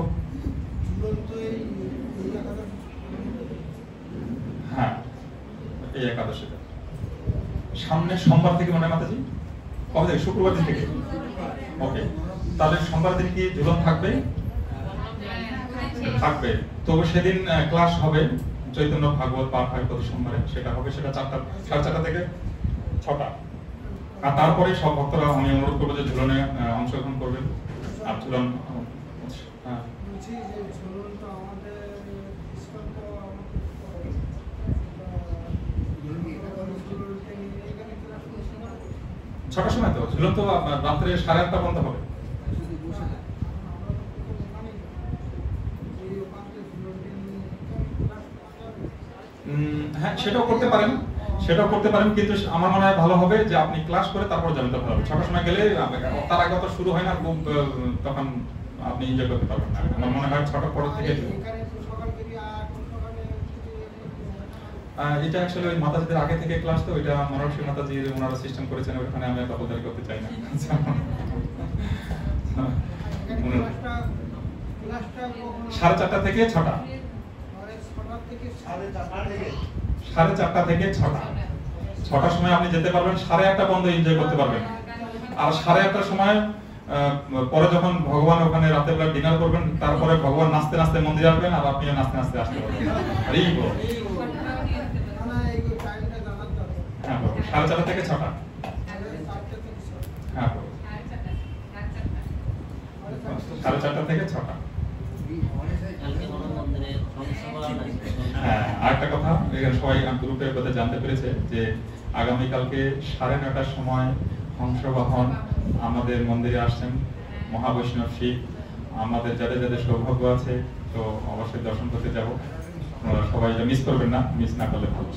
হ্যাঁ, এই একাদশীটা সামনের সোমবার থেকে মনে হয় মাতাজি, কবে থেকে? শুক্রবার দিন থেকে। ওকে, তাহলে সোমবার দিন কি ঝুলন থাকবে? থাকবে। তো সেদিন ক্লাস হবে চৈতন্য ভাগবত পাঠ হয় প্রতি সোমবারে, সেটা হবে, সেটা 4:30 থেকে 6টা। আর তারপরে সব ভক্তরা আমি অনুরোধ করবো যে ঝুলনে অংশগ্রহণ করবেন। আর ঝুলন ছটার সময় তো ঝুলন তো রাত্রে 8:30 পর্যন্ত হবে। হ্যাঁ, সেটাও করতে পারেন, কিন্তু আমার মনে হয় ভালো হবে যে আপনি ক্লাস করে তারপর যাবেন, তো ভালো হবে। 6টার সময় গেলে তার আগে তো শুরু হয় না, তখন আপনি এনজয় করতে পারবেন না। আমার মনে হয় 6টার পর থেকে এটা অ্যাকচুয়ালি ওই মাতাজিদের আগে থেকে ক্লাস, তো এটা মনোরশী মাতাজির ওনারা সিস্টেম করেছেন, ওখানে আমি দখলদারি করতে চাই না। 4:30 থেকে 6টা, 4:30 থেকে 6টা। 6টার সময় আপনি যেতে পারবেন, 1:30 পর্যন্ত এনজয় করতে পারবেন। আর 1:30টার সময় পরে যখন ভগবান ওখানে রাতের বেলা ডিনার করবেন, তারপরে ভগবান নাচতে নাচতে মন্দিরে আসবেন, আর আপনি নাচতে নাচতে আসতে পারবেন। হ্যাঁ, 4:30 থেকে 6টা। হ্যাঁ, 4:30 থেকে 6টা। হ্যাঁ, আরেকটা কথা, সবাই গ্রুপের কথা জানতে পেরেছে যে আগামীকালকে 9:30টার সময় হংসবাহন আমাদের মন্দিরে আসছেন, মহাবৈষ্ণব শিব। আমাদের যাদের যাদের সৌভাগ্য আছে তো অবশ্যই দর্শন করতে যাব। সবাই মিস করবেন না, মিস না করলে ভালো।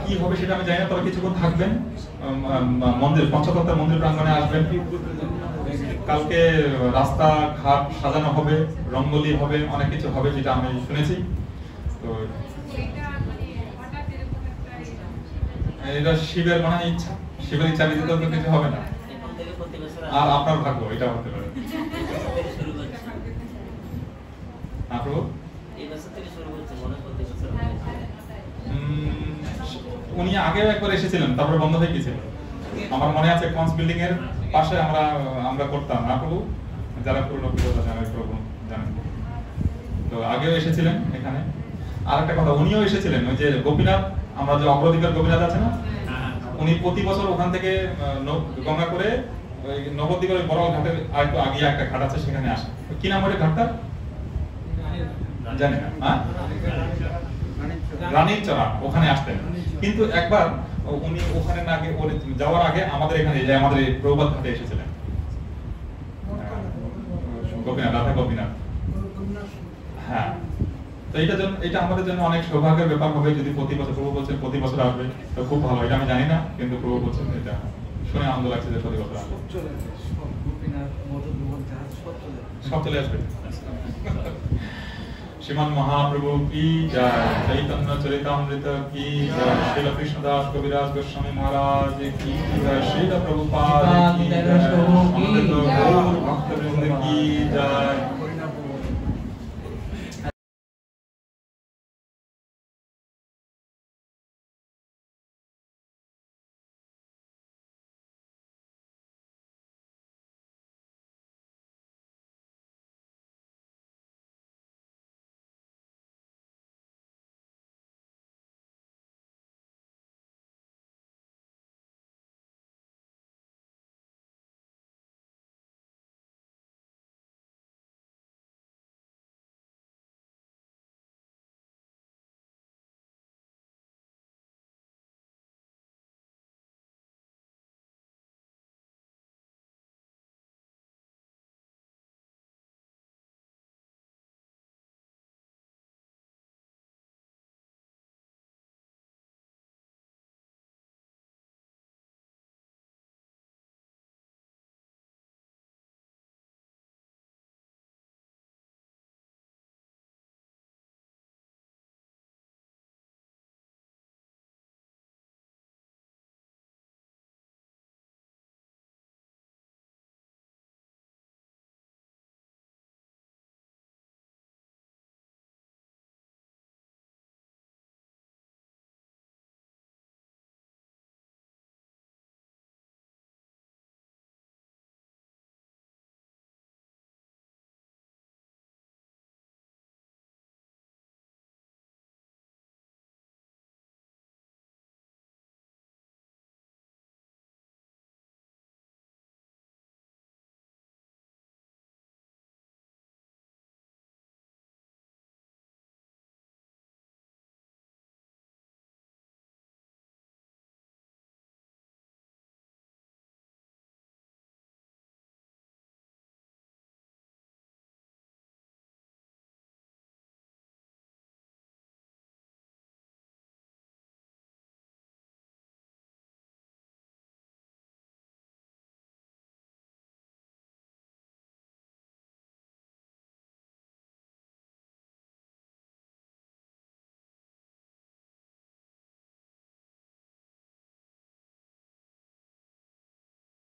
কি হবে সেটা আমি জানি না, তবে কিছুক্ষণ থাকবেন মন্দির, পঞ্চতত্ত্বের মন্দির প্রাঙ্গণে আসবেন। কালকে রাস্তা ঘাট সাজানো হবে, রঙ্গোলি হবে, অনেক কিছু হবে, যেটা আমি শুনেছি। তো এটা শিবের মানে ইচ্ছা, শিবের ইচ্ছা দিতে তো কিছু হবে না। আর আপনার ভাগ্য, এটা হতে পারে। উনি আগেও একবার এসেছিলেন, তারপরে বন্ধ হয়ে গেছিল। আমার মনে আছে কনস বিল্ডিং এর পাশে আমরা করতাম না প্রভু, যারা পুরনো প্রভু জানেন। তো আগেও এসেছিলেন এখানে। আর একটা কথা, উনিও এসেছিলেন ওই যে গোপীনাথ, আমরা যে অগ্রদিকের গোপীনাথ আছে না, উনি প্রতি বছর ওখান থেকে গঙ্গা করে ওই নবদ্বীপের বড় ঘাটের আরেকটু আগে একটা ঘাট আছে, সেখানে আসে। কি নাম ওই ঘাটটা জানি না, রানীর চড়া, ওখানে আসতেন। কিন্তু একবার উনি ওখানে না গিয়ে যাওয়ার আগে আমাদের এখানে আমাদের প্রভাত ঘাটে এসেছিলেন, গোপীনাথ, রাধা গোপীনাথ। হ্যাঁ, তো এটা আমাদের জন্য অনেক সৌভাগ্যের ব্যাপার হবে যদি প্রতি বছর, প্রভু বলছেন প্রতি বছর আসবে, তো খুব ভালো। এটা আমি জানি না, কিন্তু প্রভু বলছেন, এটা শুনে আনন্দ লাগছে যে প্রতি বছর আসবে, সব চলে আসবে। श्रीमन महाप्रभु की जय, चैतन्य चरितामृत की जय, श्रील कृष्णदास कविराज गोस्वामी महाराज की जय, श्रील प्रभुपाद की जय, अमृत गौर भक्तवृंद की जय।